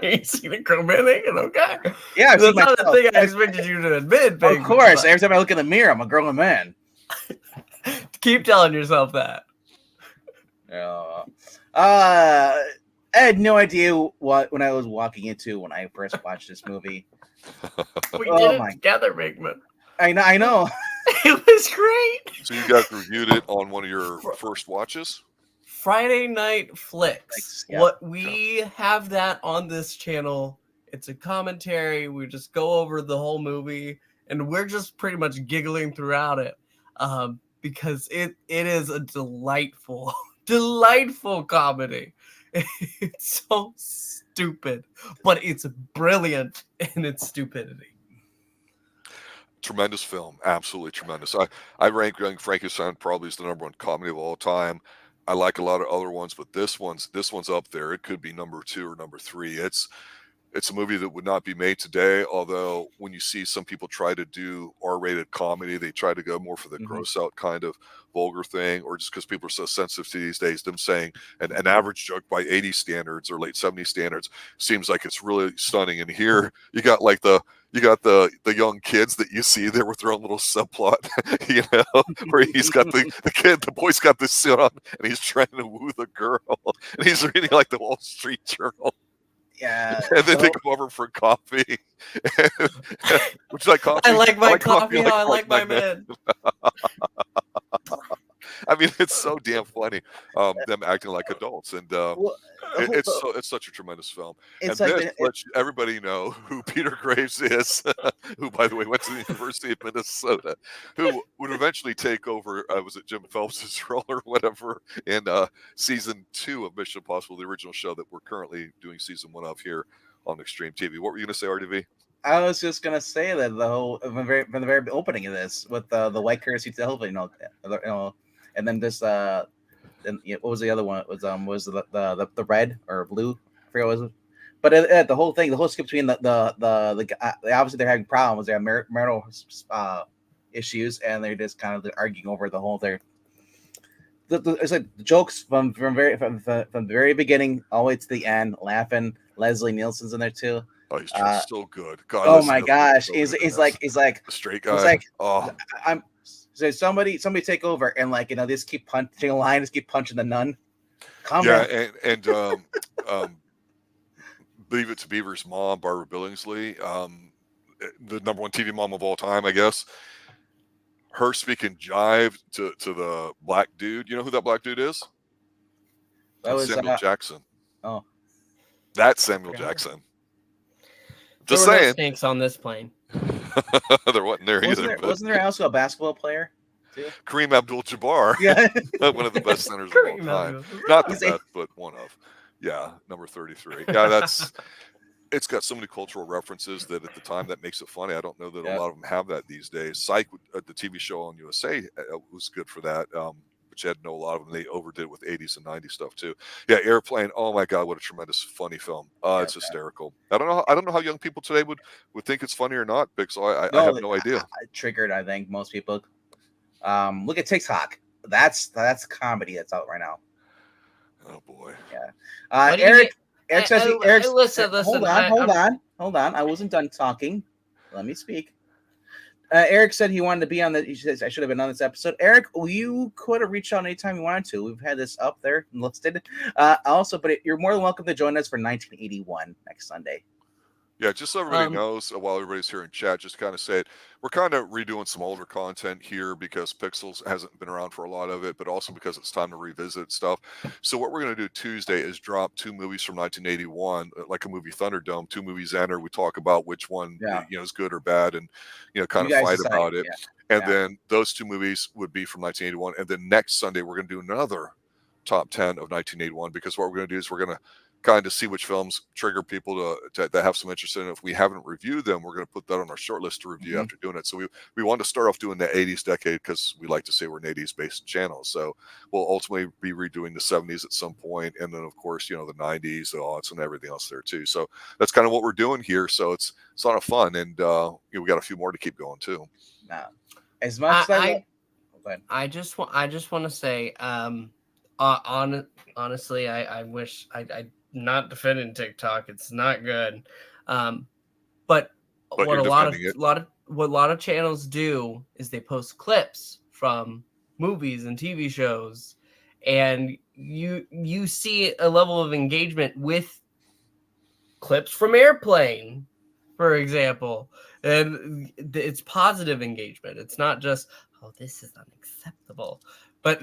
you seen a grown man naked? Okay. Yeah, I've that's seen not myself. the thing I expected you to admit. Of course, every time I look in the mirror, I'm a grown man. Keep telling yourself that. I had no idea what when I was walking into when I first watched this movie. We did it together, Bigman. I know. It was great. So you guys reviewed it on one of your first watches? Friday Night Flicks. Yeah. What we have that on this channel. It's a commentary. We just go over the whole movie, and we're just pretty much giggling throughout it, because it is a delightful comedy. It's so stupid, but it's brilliant in its stupidity. Tremendous film, absolutely tremendous. I rank Frankenstein probably as the #1 comedy of all time. I like a lot of other ones, but this one's up there. It could be number 2 or number 3. It's a movie that would not be made today, although when you see some people try to do R-rated comedy, they try to go more for the gross out kind of vulgar thing, or just because people are so sensitive to these days, them saying an average joke by 80s standards or late 70s standards seems like it's really stunning. And here you got like the young kids that you see there with their own little subplot, where he's got the boy's got this suit on and he's trying to woo the girl and he's reading like the Wall Street Journal. Yeah. And then they come over for coffee. Would you like coffee? I like my coffee. I like my men. I mean, it's so damn funny. Them acting like adults, and it's such a tremendous film. It's and like this lets everybody know who Peter Graves is, who, by the way, went to the University of Minnesota, who would eventually take over. Was it Jim Phelps' role or whatever in season 2 of Mission Impossible, the original show that we're currently doing season 1 of here on Xtreme TV. What were you going to say, RDV? I was just gonna say that the whole from the very opening of this with the white currency television, and then this then what was the other one? It was the red or blue? I forget what it was. But the whole thing, the whole skip between the obviously they're having problems. They have marital issues, and they're just kind of arguing over the whole thing. It's like the jokes from the very beginning all the way to the end, laughing. Leslie Nielsen's in there too. Oh, he's just so good. God, oh my gosh, so he's like the straight guy. He's like, I'm so somebody take over and just keep punching a line, just keep punching the nun. And Leave It to Beaver's mom, Barbara Billingsley, the #1 TV mom of all time, I guess. Her speaking jive to the black dude. You know who that black dude is? That was Samuel Jackson. Oh, that's Samuel Jackson. Just there were saying. No snakes on this plane. There wasn't there either. Wasn't there also a basketball player? Too? Kareem Abdul-Jabbar. Yeah. One of the best centers of all time. Not the best, but one of. Yeah, number 33. Yeah, it's got so many cultural references that at the time that makes it funny. I don't know that a lot of them have that these days. Psych, the TV show on USA, was good for that. But you had to know a lot of them. They overdid it with 80s and 90s stuff too. Yeah, Airplane. Oh my God, what a tremendous funny film. It's hysterical. I don't know how young people today would think it's funny or not, Big. So I have no idea. Triggered, I think most people. Look at TikTok. That's comedy that's out right now. Oh boy. Yeah. Eric says listen. Hold on. I wasn't done talking. Let me speak. Eric said he wanted to be on the. He says I should have been on this episode. Eric, you could have reached out anytime you wanted to. We've had this up there listed. Also, but you're more than welcome to join us for 1981 next Sunday. Yeah, just so everybody knows, while everybody's here in chat, just kind of say it. We're kind of redoing some older content here because Pixels hasn't been around for a lot of it, but also because it's time to revisit stuff. So what we're going to do Tuesday is drop 2 movies from 1981, like a movie Thunderdome. 2 movies enter. We talk about which one is good or bad, and kind of fight about it. Yeah. And then those 2 movies would be from 1981. And then next Sunday we're going to do another top 10 of 1981, because what we're going to do is we're going to kind of see which films trigger people to have some interest in it. If we haven't reviewed them, we're going to put that on our short list to review after doing it. So we want to start off doing the 80s decade because we like to say we're an 80s based channel. So we'll ultimately be redoing the 70s at some point, and then of course the 90s, the aughts, and everything else there too. So that's kind of what we're doing here. So it's a lot of fun, and we got a few more to keep going too. Now, as much as I just want to say, honestly, I wish I not defending TikTok. It's not good. But what a lot of channels do is they post clips from movies and TV shows, and you see a level of engagement with clips from Airplane, for example, and it's positive engagement. It's not just, oh, this is unacceptable, but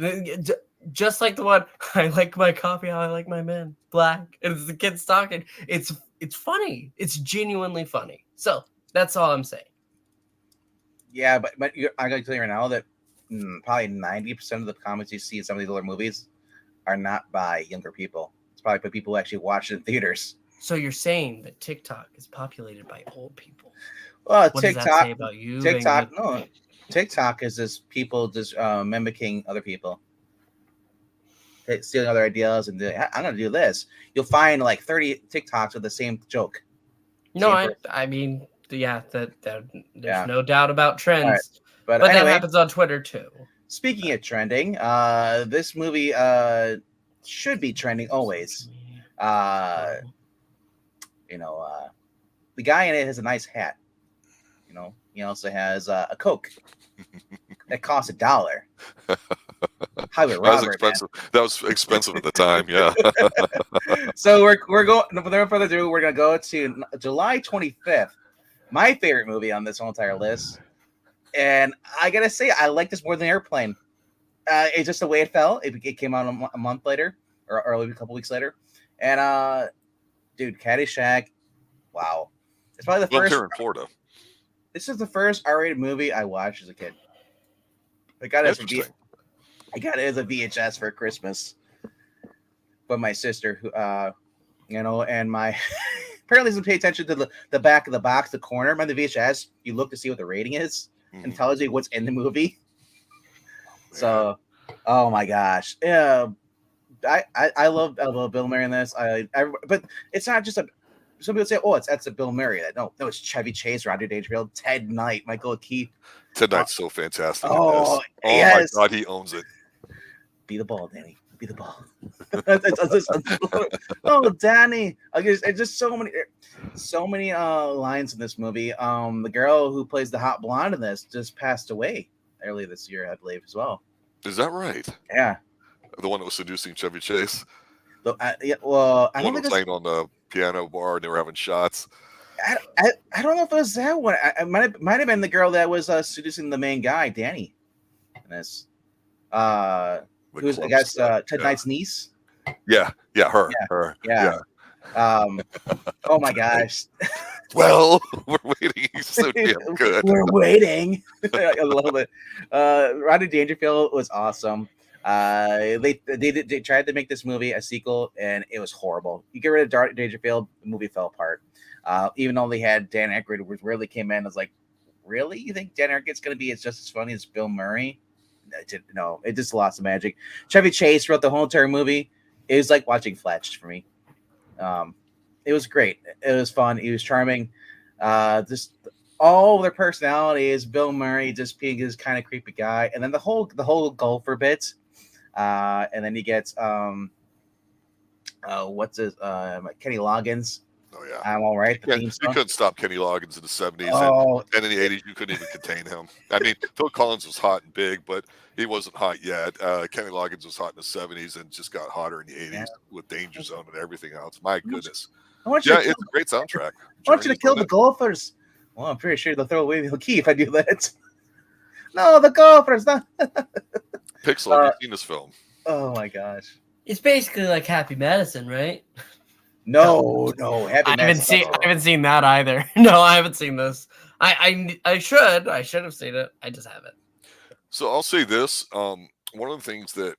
just like the one, I like my coffee how I like my men black, and it's the kids talking. It's funny. It's genuinely funny. So that's all I'm saying. Yeah, but I gotta tell you right now that probably 90% of the comments you see in some of these older movies are not by younger people. It's probably by people who actually watch it in theaters. So you're saying that TikTok is populated by old people? Well, what TikTok, does that say about you? TikTok is just people just mimicking other people, stealing other ideas, and I'm gonna do this. You'll find like 30 TikToks with the same joke. No, I mean, yeah, there's no doubt about trends, right. But anyway, that happens on Twitter too. Speaking of trending, this movie should be trending always. The guy in it has a nice hat. He also has a Coke that costs $1. Highway robbery. That was expensive at the time. Yeah. So we're going. Without further ado, we're gonna go to July 25th. My favorite movie on this whole entire list, and I gotta say, I like this more than Airplane. It's just the way it fell. It came out a month later, or a couple weeks later, and dude, Caddyshack. Wow, it's probably the first. Here in Florida. This is the first R-rated movie I watched as a kid. I got it as a VHS for Christmas. But my sister, who, and my apparently doesn't pay attention to the back of the box, the corner by the VHS. You look to see what the rating is and tells you what's in the movie. So, oh my gosh, yeah, I love Bill Murray in this. But it's not just a. Some people say, "Oh, that's a Bill Murray." No, it's Chevy Chase, Rodney Dangerfield, Ted Knight, Michael O'Keefe. Ted Knight's so fantastic. Oh, yes. My God, he owns it. Be the ball, Danny. Be the ball. Oh, Danny! It's just so many lines in this movie. The girl who plays the hot blonde in this just passed away early this year, I believe, as well. Is that right? Yeah. The one that was seducing Chevy Chase. I don't think playing on the piano bar and they were having shots. I don't know if it was that one. It might have been the girl that was seducing the main guy, Danny. In this, who's I guess Ted Knight's niece. Yeah, her. Yeah. Oh my gosh. Well, we're waiting. He's so damn good. We're waiting. I love it. Rodney Dangerfield was awesome. They tried to make this movie a sequel, and it was horrible. You get rid of Dangerfield, the movie fell apart. Even though they had Dan Aykroyd, which really came in, I was like, really? You think Dan Aykroyd's going to be just as funny as Bill Murray? No, it just lost the magic. Chevy Chase throughout the whole entire movie, it was like watching Fletch for me. It was great. It was fun. He was charming. Just all their personalities. Bill Murray just being this kind of creepy guy, and then the whole golfer bit. And then he gets what's his Kenny Loggins. Oh yeah, I'm all right. You couldn't stop Kenny Loggins in the 70s, and in the 80s you couldn't even contain him. I mean, Phil Collins was hot and big, but he wasn't hot yet. Kenny Loggins was hot in the 70s and just got hotter in the 80s with Danger Zone and everything else. My goodness. It's a great soundtrack. I want you to kill the golfers. Well, I'm pretty sure they'll throw away the key if I do that. No, the golfers. Not. Pixel, have you seen this film? Oh my gosh. It's basically like Happy Madison, right? No. I haven't seen that either. No, I haven't seen this. I should have seen it. I just haven't. So I'll say this. One of the things that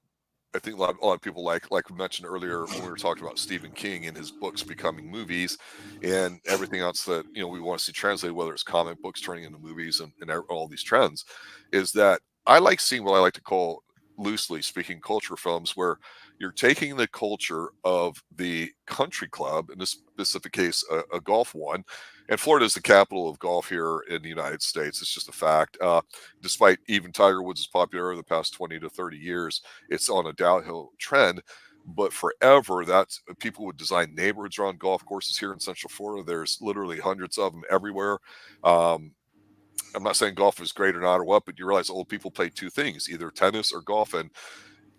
I think a lot of people like we mentioned earlier when we were talking about Stephen King and his books becoming movies and everything else that we want to see translated, whether it's comic books turning into movies and all these trends, is that I like seeing what I like to call, loosely speaking, culture films, where you're taking the culture of the country club, in this specific case a golf one, and Florida is the capital of golf here in the United States. It's just a fact. Despite even Tiger Woods' popularity the past 20 to 30 years, it's on a downhill trend. But forever, that's people would design neighborhoods around golf courses here in Central Florida. There's literally hundreds of them everywhere. I'm not saying golf is great or not or what, but you realize old people play two things, either tennis or golf. And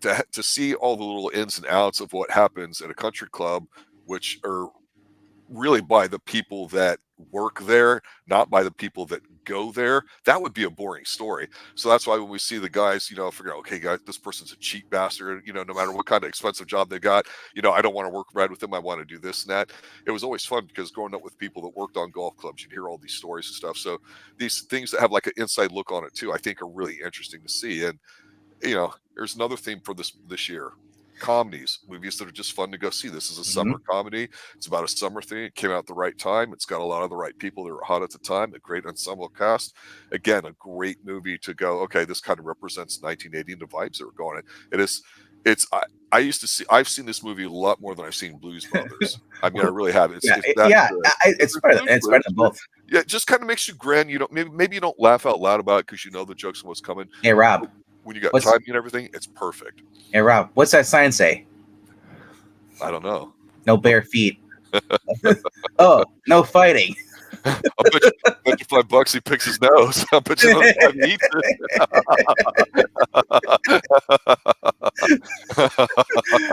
to see all the little ins and outs of what happens at a country club, which are really by the people that work there, not by the people that go there, that would be a boring story. So that's why when we see the guys, figure out, okay, guys, this person's a cheap bastard, no matter what kind of expensive job they got, I don't want to work right with them. I want to do this and that. It was always fun because growing up with people that worked on golf clubs, you'd hear all these stories and stuff. So these things that have like an inside look on it too, I think are really interesting to see. And, there's another theme for this year. Comedies, movies that are just fun to go see. This is a summer comedy. It's about a summer thing. It came out at the right time. It's got a lot of the right people that were hot at the time. A great ensemble cast. Again, a great movie to go, okay, this kind of represents 1980 and the vibes that were going on. It is. I've seen this movie a lot more than I've seen Blues Brothers. I mean, I really have. It's better than both. Yeah, it just kind of makes you grin. Maybe you don't laugh out loud about it because you know the jokes and what's coming. Hey, Rob. When you got timing and everything, it's perfect. Hey, Rob, what's that sign say? I don't know. No bare feet. Oh, no fighting. I'll bet you $5 he picks his nose. I'll bet you $5 he eats it.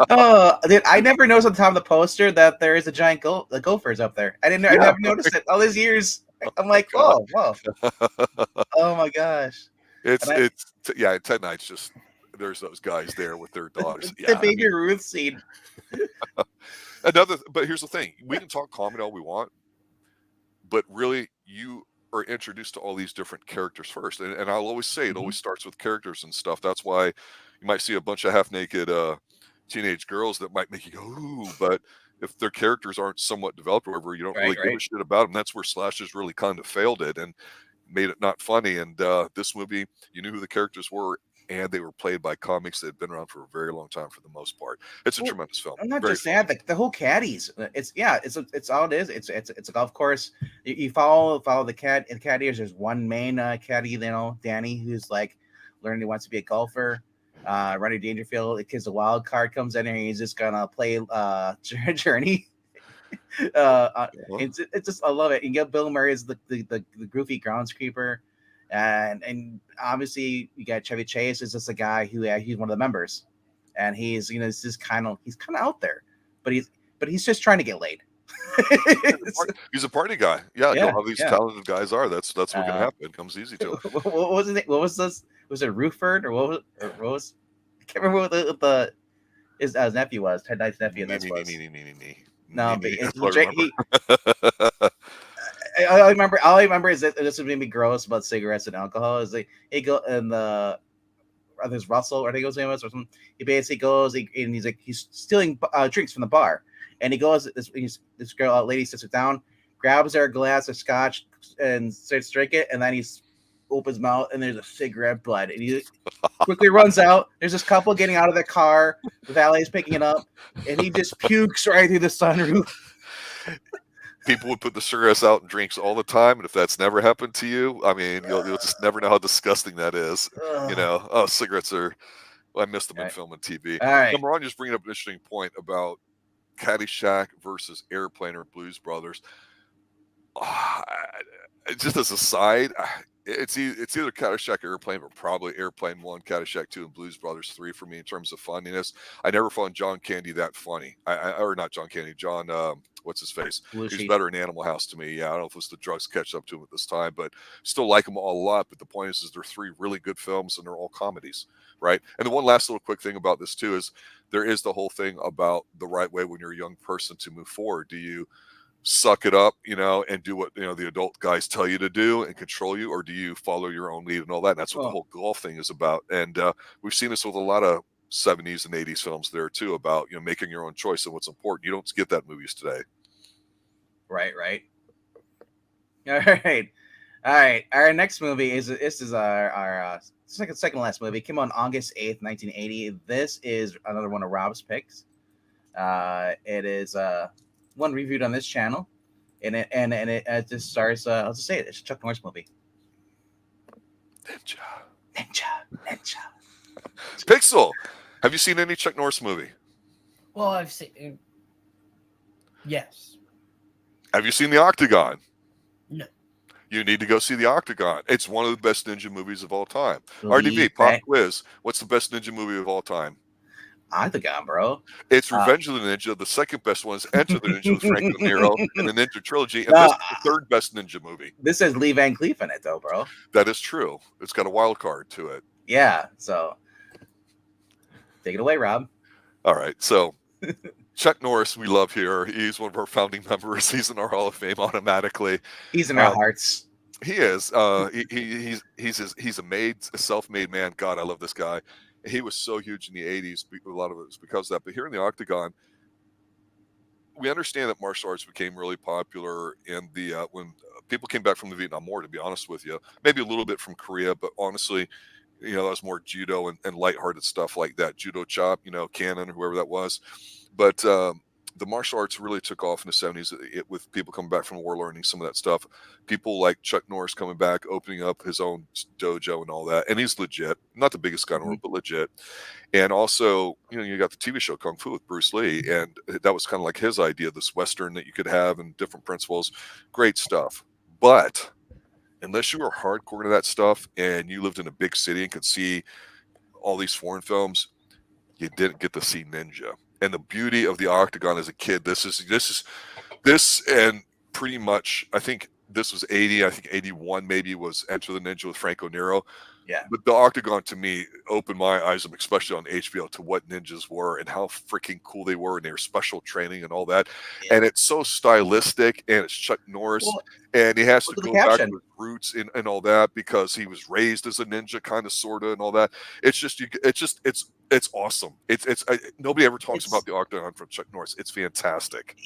Oh, dude, I never noticed on the top of the poster that there is a giant gophers up there. I never noticed it all these years. I'm like, oh, wow. Oh my gosh. It's Ted Knight's just, there's those guys there with their daughters. The Baby Ruth scene. But here's the thing: we can talk comedy all we want, but really, you are introduced to all these different characters first. And I'll always say it always starts with characters and stuff. That's why you might see a bunch of half-naked teenage girls that might make you go, ooh, but if their characters aren't somewhat developed or whatever, you don't really give a shit about them. That's where slashers really kind of failed it and made it not funny. And this movie, you knew who the characters were, and they were played by comics that had been around for a very long time for the most part. It's a tremendous film. I'm not just saying the whole caddies. It's all it is. It's a golf course. You follow the caddies. There's one main caddy, Danny, who's like learning he wants to be a golfer. Rodney Dangerfield, because the wild card comes in and he's just gonna play Journey. It's just, I love it. You get Bill Murray as the goofy groundskeeper, and obviously you got Chevy Chase is just a guy who he's one of the members, and he's he's kind of out there, but he's just trying to get laid. He's a party guy. All these talented guys are. That's what's gonna happen. It comes easy to him. What was it? What was this? Was it Ruford or what was? I can't remember what his nephew was. Ted Knight's nephew. No, but all I remember is that this would make me gross about cigarettes and alcohol. Is like he go and there's Russell, I think his name was, or something. He basically goes and he's stealing drinks from the bar, and he goes. This lady sits down, grabs her glass of scotch and starts to drink it, and then he's opens his mouth and there's a cigarette butt, and he quickly runs out. There's this couple getting out of their car. The valet's picking it up, and he just pukes right through the sunroof. People would put the cigarettes out in drinks all the time, and if that's never happened to you, I mean, you'll just never know how disgusting that is. Cigarettes are. Well, I missed them in film and TV. All right. Number one, just bringing up an interesting point about Caddyshack versus Airplane or Blues Brothers. Just as a side, it's either Caddyshack or Airplane, but probably Airplane 1, Caddyshack 2, and Blues Brothers 3 for me in terms of funniness. I never found John Candy that funny. Or not John Candy, John, what's his face? He's better in Animal House to me. Yeah, I don't know if it was the drugs catch up to him at this time, but still like them all a lot. But the point is they're three really good films, and they're all comedies, right? And the one last little quick thing about this too is there is the whole thing about the right way when you're a young person to move forward. Do you suck it up, and do what the adult guys tell you to do and control you, or do you follow your own lead and all that? And that's what the whole golf thing is about. And we've seen this with a lot of 70s and 80s films there too about, making your own choice and what's important. You don't get that in movies today. Right. All right. All right. Our next movie is our second last movie. It came out on August 8th, 1980. This is another one of Rob's picks. It is one reviewed on this channel, and it just stars. I'll just say it. It's a Chuck Norris movie. Ninja. Pixel, have you seen any Chuck Norris movie? Well, I've seen. Yes. Have you seen The Octagon? No. You need to go see The Octagon. It's one of the best ninja movies of all time. Believe RDV, pop that- quiz. What's the best ninja movie of all time? Octagon, bro. It's Revenge of the Ninja. The second best one is Enter the Ninja with Franco Nero and the Ninja Trilogy. And this is the third best ninja movie. This says Lee Van Cleef in it, though, bro. That is true. It's got a wild card to it. Yeah. So take it away, Rob. All right. So Chuck Norris, we love here. He's one of our founding members. He's in our Hall of Fame automatically. He's in our hearts. He is. He's a self-made man. God, I love this guy. He was so huge in the 80s. A lot of it was because of that. But here in the Octagon, we understand that martial arts became really popular in the when people came back from the Vietnam War, to be honest with you. Maybe a little bit from Korea, but honestly, that was more judo and lighthearted stuff like that. Judo chop, Cannon, whoever that was. But the martial arts really took off in the 70s with people coming back from the war, learning some of that stuff. People like Chuck Norris coming back, opening up his own dojo and all that. And he's legit. Not the biggest guy in the world, but legit. And also, you got the TV show Kung Fu with Bruce Lee. And that was kind of like his idea, this Western that you could have and different principles. Great stuff. But unless you were hardcore to that stuff and you lived in a big city and could see all these foreign films, you didn't get to see ninja. And the beauty of the Octagon as a kid, this and pretty much, I think this was 80, I think 81 maybe was Enter the Ninja with Franco Nero. Yeah. But the Octagon to me opened my eyes, especially on HBO, to what ninjas were and how freaking cool they were and their special training and all that. Yeah. And it's so stylistic, and it's Chuck Norris, and he has to go back to his roots and all that because he was raised as a ninja, kind of, sort of, and all that. It's awesome. It's nobody ever talks about the Octagon from Chuck Norris. It's fantastic.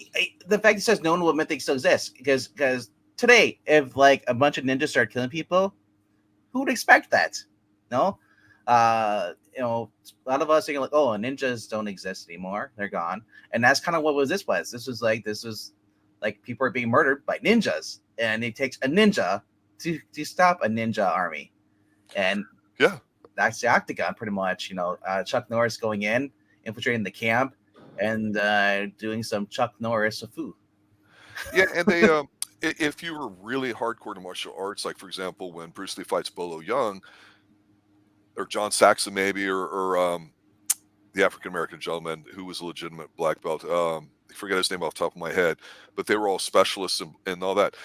The fact it says no one will admit they still exist because today, if like a bunch of ninjas start killing people, who would expect that? No, a lot of us are like, oh, ninjas don't exist anymore; they're gone. And that's kind of what this was. This was like people are being murdered by ninjas, and it takes a ninja to stop a ninja army. And yeah, that's the Octagon, pretty much. Chuck Norris going in, infiltrating the camp, and doing some Chuck Norris foo. Yeah, and they if you were really hardcore to martial arts, like for example, when Bruce Lee fights Bolo Young, or John Saxon maybe, or the African American gentleman who was a legitimate black belt, I forget his name off the top of my head, but they were all specialists and all that.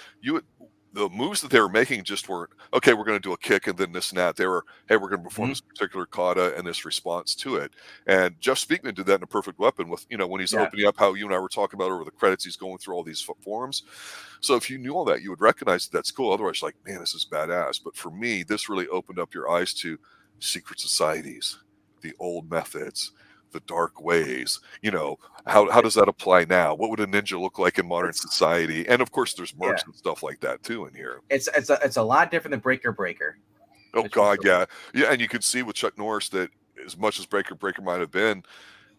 The moves that they were making just weren't, okay, we're going to do a kick and then this and that. They were, hey, we're going to perform this particular kata and this response to it. And Jeff Speakman did that in A Perfect Weapon with, when he's opening up, how you and I were talking about over the credits, he's going through all these forms. So if you knew all that, you would recognize that's cool. Otherwise, like, man, this is badass. But for me, this really opened up your eyes to secret societies, the old methods, the dark ways. How does that apply now? What would a ninja look like in modern society? And of course, there's marks and stuff like that too in here. It's a lot different than Breaker. Oh God, yeah. And you can see with Chuck Norris that as much as Breaker might have been,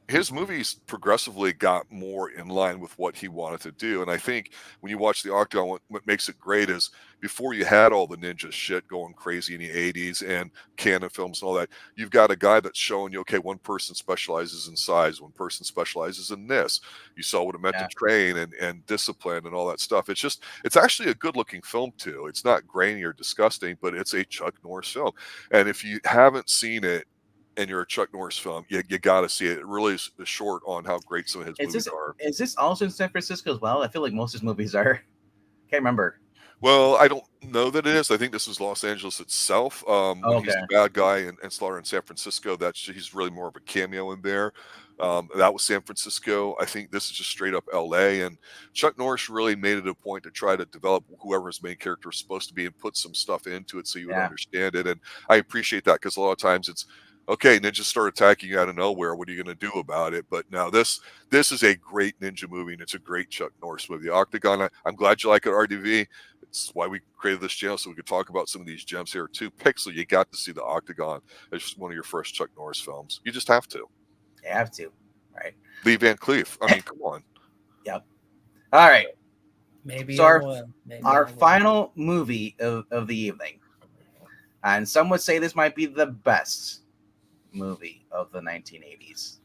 his movies progressively got more in line with what he wanted to do. And I think when you watch the Octagon, what makes it great is before you had all the ninja shit going crazy in the 80s and Cannon films and all that, you've got a guy that's showing you, okay, one person specializes in size, one person specializes in this. You saw what it meant to train and discipline and all that stuff. It's actually a good looking film too. It's not grainy or disgusting, but it's a Chuck Norris film. And if you haven't seen it, and you're a Chuck Norris film, you got to see it. It really is short on how great some of his movies are. Is this also in San Francisco as well? I feel like most of his movies are. Can't remember. Well, I don't know that it is. I think this is Los Angeles itself. When he's the bad guy and Slaughter in San Francisco, he's really more of a cameo in there. That was San Francisco. I think this is just straight up LA. And Chuck Norris really made it a point to try to develop whoever his main character is supposed to be and put some stuff into it so you would understand it. And I appreciate that because a lot of times Okay, ninjas start attacking you out of nowhere. What are you going to do about it? But now this is a great ninja movie, and it's a great Chuck Norris movie. Octagon, I'm glad you like it, RDV. It's why we created this channel, so we could talk about some of these gems here too. Pixel, you got to see the Octagon. It's one of your first Chuck Norris films. You just have to. You have to, right? Lee Van Cleef. I mean, come on. Yep. All right. Maybe So I will. Maybe our I will. final movie of the evening, and some would say this might be the best movie of the 1980s.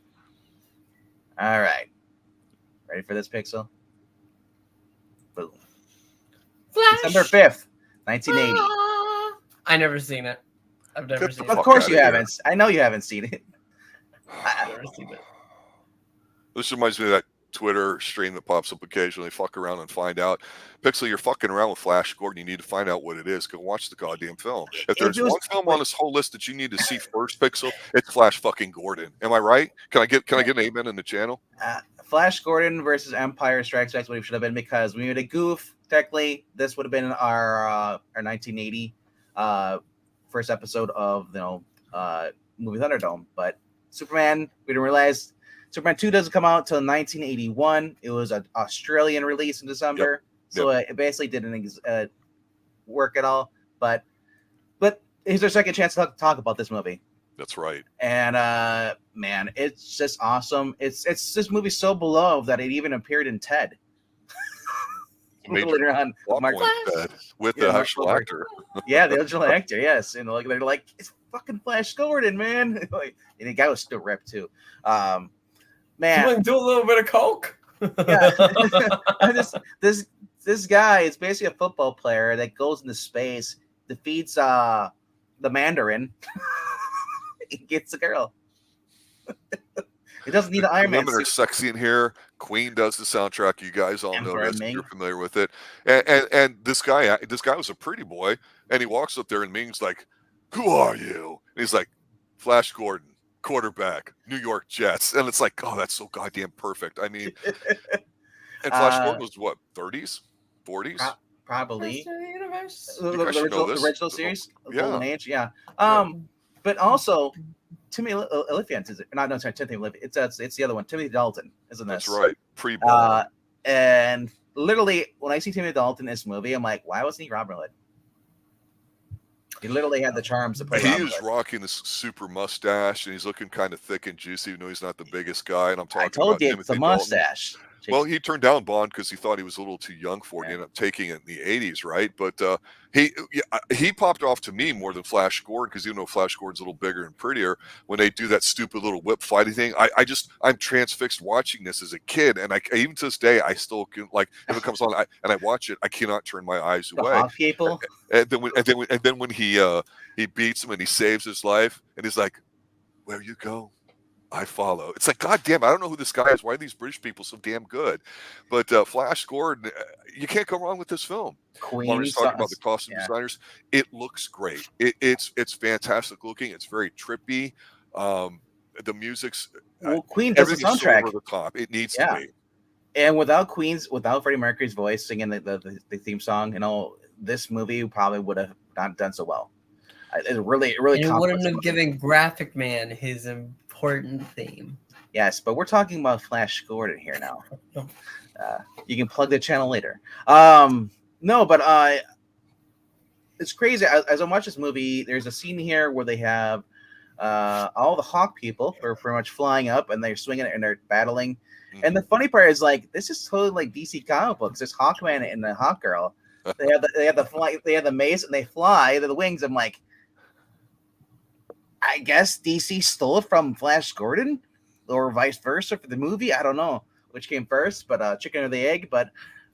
All right. Ready for this, Pixel? Boom. Flash. December 5th, 1980. I never seen it. I've never Get seen the Of it. fuck course outta you here. haven't. I know you haven't seen it. I've never seen it. This reminds me of that Twitter stream that pops up occasionally. Fuck around and find out. Pixel, you're fucking around with Flash Gordon. You need to find out what it is. Go watch the goddamn film. If there's one film on this whole list that you need to see first, Pixel, it's Flash fucking Gordon. Am I right? Can I get an amen in the channel? Flash Gordon versus Empire Strikes Back. What it should have been, because we made a goof. Technically, this would have been our 1980 first episode of movie Thunderdome. But Superman, we didn't realize Superman 2 doesn't come out until 1981. It was an Australian release in December, so it basically didn't work at all. But here's our second chance to talk about this movie. That's right. And man, it's just awesome. It's this movie so beloved that it even appeared in Ted. Later on, with the actual actor. Yeah, the original actor. Yes, and they're like, it's fucking Flash Gordon, man. And the guy was still ripped too. Man, Do a little bit of coke. yeah. This guy is basically a football player that goes into space, defeats the Mandarin. He gets a girl. It doesn't need an Iron Man. Women are sexy in here. Queen does the soundtrack. You guys all know this. You're familiar with it. And this guy was a pretty boy, and he walks up there, and Ming's like, "Who are you?" And he's like, "Flash Gordon, quarterback, New York Jets." And it's like, oh, that's so goddamn perfect. I mean, and Flash Gordon was what, 30s, 40s? Probably. The original series, Golden Age, yeah. Yeah. But also, Timothy Olyphant is it? No, sorry, Timothy Olyphant. It's the other one. Timothy Dalton, isn't this? That's right. Pre-ball. And literally, when I see Timothy Dalton in this movie, I'm like, why wasn't he Robin Hood? He literally had the charms to play. He is rocking this super mustache, and he's looking kind of thick and juicy, even though he's not the biggest guy. And I'm talking about Timothy it's the mustache. Dalton. Well, he turned down Bond because he thought he was a little too young for it. He ended up taking it in the 80s, right? But he popped off to me more than Flash Gordon, because even though Flash Gordon's a little bigger and prettier, when they do that stupid little whip fighting thing, I'm transfixed watching this as a kid, and I even to this day I still can, like, if it comes on and I watch it, I cannot turn my eyes away. People. And then when he beats him and he saves his life, and he's like, "Where you go, I follow." It's like, God damn, I don't know who this guy is. Why are these British people so damn good? But Flash Gordon, you can't go wrong with this film. When we're talking about the costume designers, it looks great. It's fantastic looking. It's very trippy. The music's Queen does the soundtrack. So over the top. It needs to be. And without Freddie Mercury's voice singing the theme song, this movie probably would have not done so well. It really it wouldn't have given Graphic Man his important theme. Yes, but we're talking about Flash Gordon here now. You can plug the channel later. No, but it's crazy. As I watch this movie, there's a scene here where they have all the Hawk people are pretty much flying up, and they're swinging it and they're battling. Mm-hmm. And the funny part is, like, this is totally like DC comic books. There's Hawkman and the Hawk Girl. They have the mace and they fly. They're the wings. I'm like, I guess DC stole it from Flash Gordon, or vice versa for the movie. I don't know which came first, but chicken or the egg. But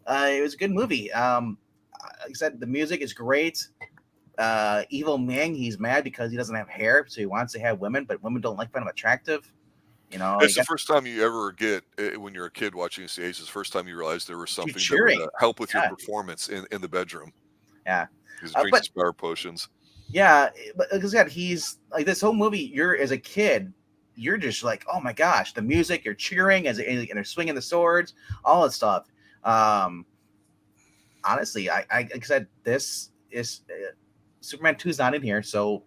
it was a good movie. Like I said, the music is great. Evil Ming, he's mad because he doesn't have hair, so he wants to have women, but women don't find him attractive. It's the first time you ever get, when you're a kid watching this age, it's the first time you realize there was something that would help with your performance in the bedroom. Yeah. He drinks his power potions. Yeah, but like I said, he's like, this whole movie, you're as a kid, you're just like, oh my gosh, the music, you're cheering and they're swinging the swords, all that stuff. Honestly, like I said, this is Superman 2 is not in here, so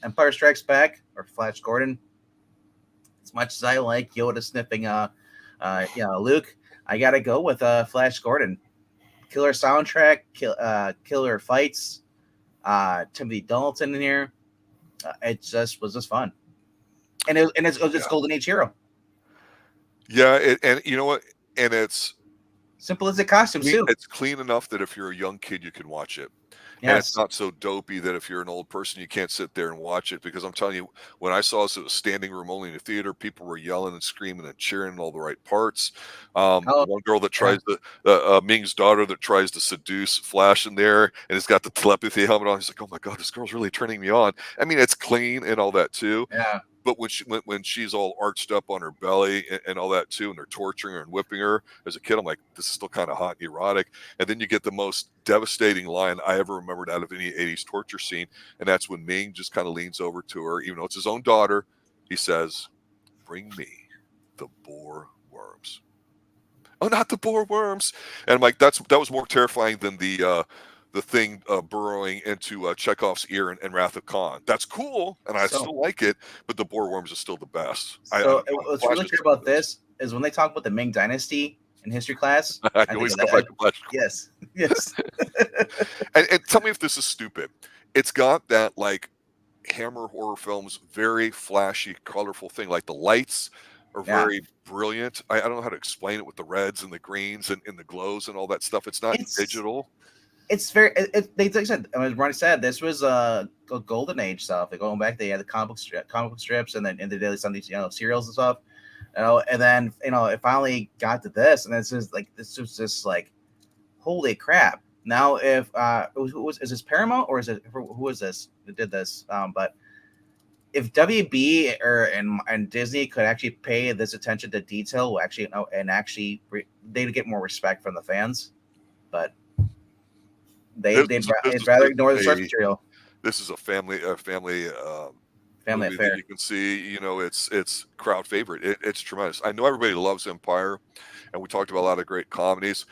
Empire Strikes Back or Flash Gordon. As much as I like Yoda sniffing, Luke, I gotta go with Flash Gordon. Killer soundtrack, killer fights. Timothy Dalton in here. It just was just fun, and it's Golden Age hero. Yeah, and you know what? And it's simple as the costumes too. It's clean enough that if you're a young kid, you can watch it. Yes. And it's not so dopey that if you're an old person, you can't sit there and watch it. Because I'm telling you, when I saw this, it was standing room only in the theater. People were yelling and screaming and cheering in all the right parts. One girl that tries to, Ming's daughter that tries to seduce Flash in there and has got the telepathy helmet on. He's like, oh my God, this girl's really turning me on. I mean, it's clean and all that too. Yeah. But when she's all arched up on her belly and all that too, and they're torturing her and whipping her, as a kid, I'm like, this is still kind of hot and erotic. And then you get the most devastating line I ever remembered out of any 80s torture scene, and that's when Ming just kind of leans over to her, even though it's his own daughter. He says, "Bring me the boar worms." Oh, not the boar worms! And I'm like, that was more terrifying than the thing burrowing into Chekhov's ear in Wrath of Khan. That's cool, and I still like it, but the boar worms is still the best. So what's really clear about this is when they talk about the Ming Dynasty in history class. I always go back to Flash. Yes. and tell me if this is stupid. It's got that like Hammer horror films, very flashy, colorful thing. Like the lights are very brilliant. I don't know how to explain it with the reds and the greens and the glows and all that stuff. It's not digital. It's very. They said, as Ronnie said, this was a golden age stuff. They're going back. They had the comic book strips, and then in the Daily Sunday, serials and stuff. And then it finally got to this, and this was just like, holy crap! Now, if is this Paramount or is it who is this that did this? But if WB and Disney could actually pay this attention to detail, they'd get more respect from the fans. But they'd rather ignore the source material. This is a family affair. You can see, it's crowd favorite. It's tremendous. I know everybody loves Empire, and we talked about a lot of great comedies.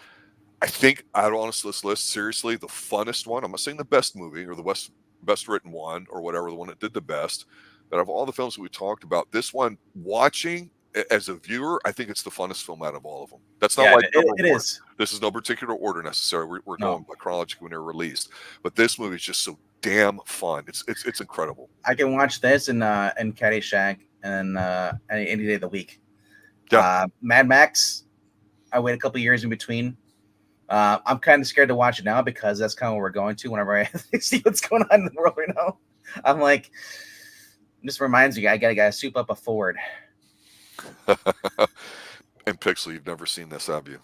I think out on this list, seriously, the funnest one. I'm not saying the best movie or the best written one or whatever, the one that did the best. But of all the films that we talked about, this one, watching as a viewer, I think it's the funnest film out of all of them. That's not like it is. This is no particular order necessarily. We're going by chronologically when they're released. But this movie is just so damn fun. It's incredible. I can watch this and Caddyshack and any day of the week. Yeah. Mad Max, I wait a couple years in between. I'm kind of scared to watch it now because that's kind of where we're going to whenever I see what's going on in the world right now. I'm like, this reminds me, I gotta soup up a Ford. And Pixel, you've never seen this, have you?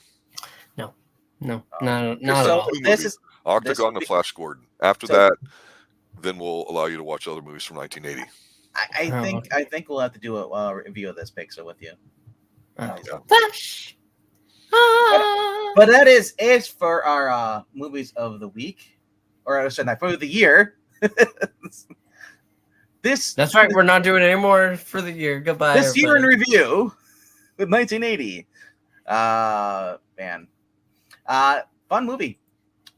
No, not at all. This is Octagon and Flash Gordon. After that, then we'll allow you to watch other movies from 1980. I think we'll have to do a review of this Pixel with you. Flash. But that is it for our movies of the week, or sorry, not for the year. That's right. We're not doing any more for the year. Goodbye. This year in review with 1980. Man, fun movie.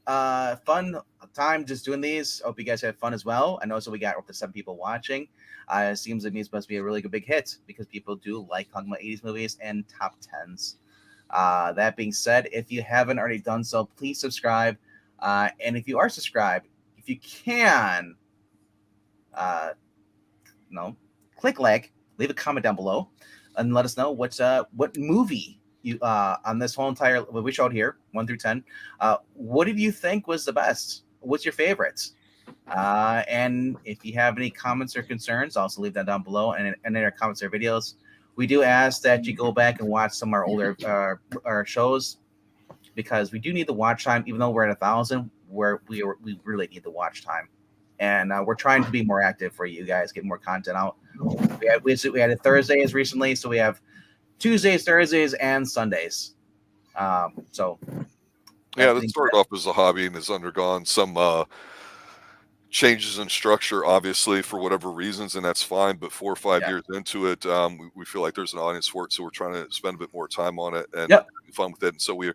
Fun time just doing these. Hope you guys had fun as well. I know we got up to 7 people watching. It seems like it's must be a really good big hit because people do like talking about 80s movies and top 10s. That being said, if you haven't already done so, please subscribe. And if you are subscribed, if you can, click like, leave a comment down below, and let us know what movie you on this whole entire what we showed here 1 through 10. What did you think was the best? What's your favorites? And if you have any comments or concerns, also leave that down below and in our comments or videos. We do ask that you go back and watch some of our older our shows because we do need the watch time, even though we're at 1,000. We really need the watch time, and we're trying to be more active for you guys, get more content out. We had Thursdays recently, so we have Tuesdays, Thursdays, and Sundays. This started off as a hobby and has undergone some changes in structure, obviously, for whatever reasons, and that's fine. But 4 or 5 years into it, we feel like there's an audience for it, so we're trying to spend a bit more time on it and have fun with it. And so we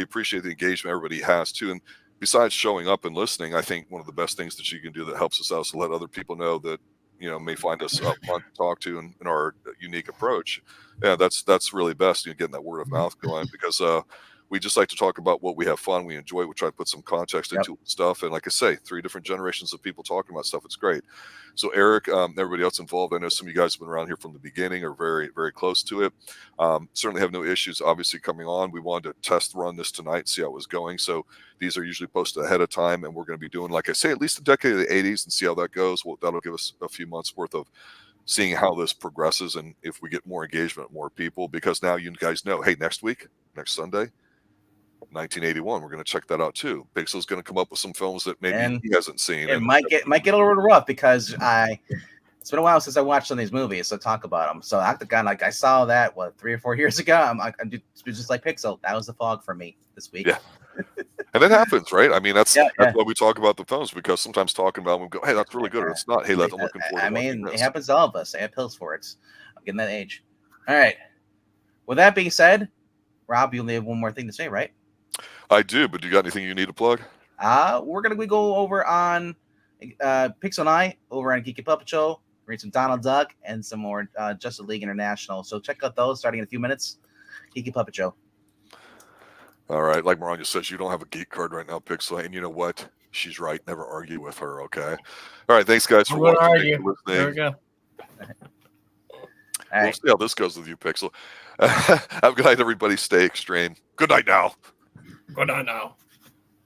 appreciate the engagement everybody has too. And besides showing up and listening, I think one of the best things that you can do that helps us out is to let other people know that may find us fun to talk to in our unique approach. Yeah, that's really best. Getting that word of mouth going, because we just like to talk about what we have fun, we enjoy. We try to put some context into stuff, and like I say, 3 different generations of people talking about stuff. It's great. So Eric, everybody else involved, I know some of you guys have been around here from the beginning, or very, very close to it. Certainly have no issues, obviously, coming on. We wanted to test run this tonight, see how it was going. So these are usually posted ahead of time, and we're going to be doing, like I say, at least a decade of the 80s and see how that goes. Well, that'll give us a few months worth of seeing how this progresses, and if we get more engagement, more people, because now you guys know, hey, next Sunday, 1981, we're going to check that out too. Pixel's going to come up with some films that maybe he hasn't seen. It might get a little rough, because it's been a while since I watched some of these movies, so talk about them. So Octagon, like I saw that 3 or 4 years ago. I'm just like Pixel. That was The Fog for me this week. Yeah. And it happens, right? I mean, that's why we talk about the films, because sometimes talking about them, we go, hey, that's really good, or it's not. Hey, I'm looking forward to watching this. It happens to all of us. I have pills for it. I'm getting that age. All right. With that being said, Rob, you only have one more thing to say, right? I do, but do you got anything you need to plug? We're gonna go over on Pixel and I over on Geeky Puppet Show. Read some Donald Duck and some more Justice League International. So check out those starting in a few minutes. Geeky Puppet Show. All right, like Maranya says, you don't have a geek card right now, Pixel, and you know what? She's right. Never argue with her. Okay. All right, thanks guys for watching. There we go. We'll see how this goes with you, Pixel. Have a good night, everybody. Stay extreme. Good night now. Good night now.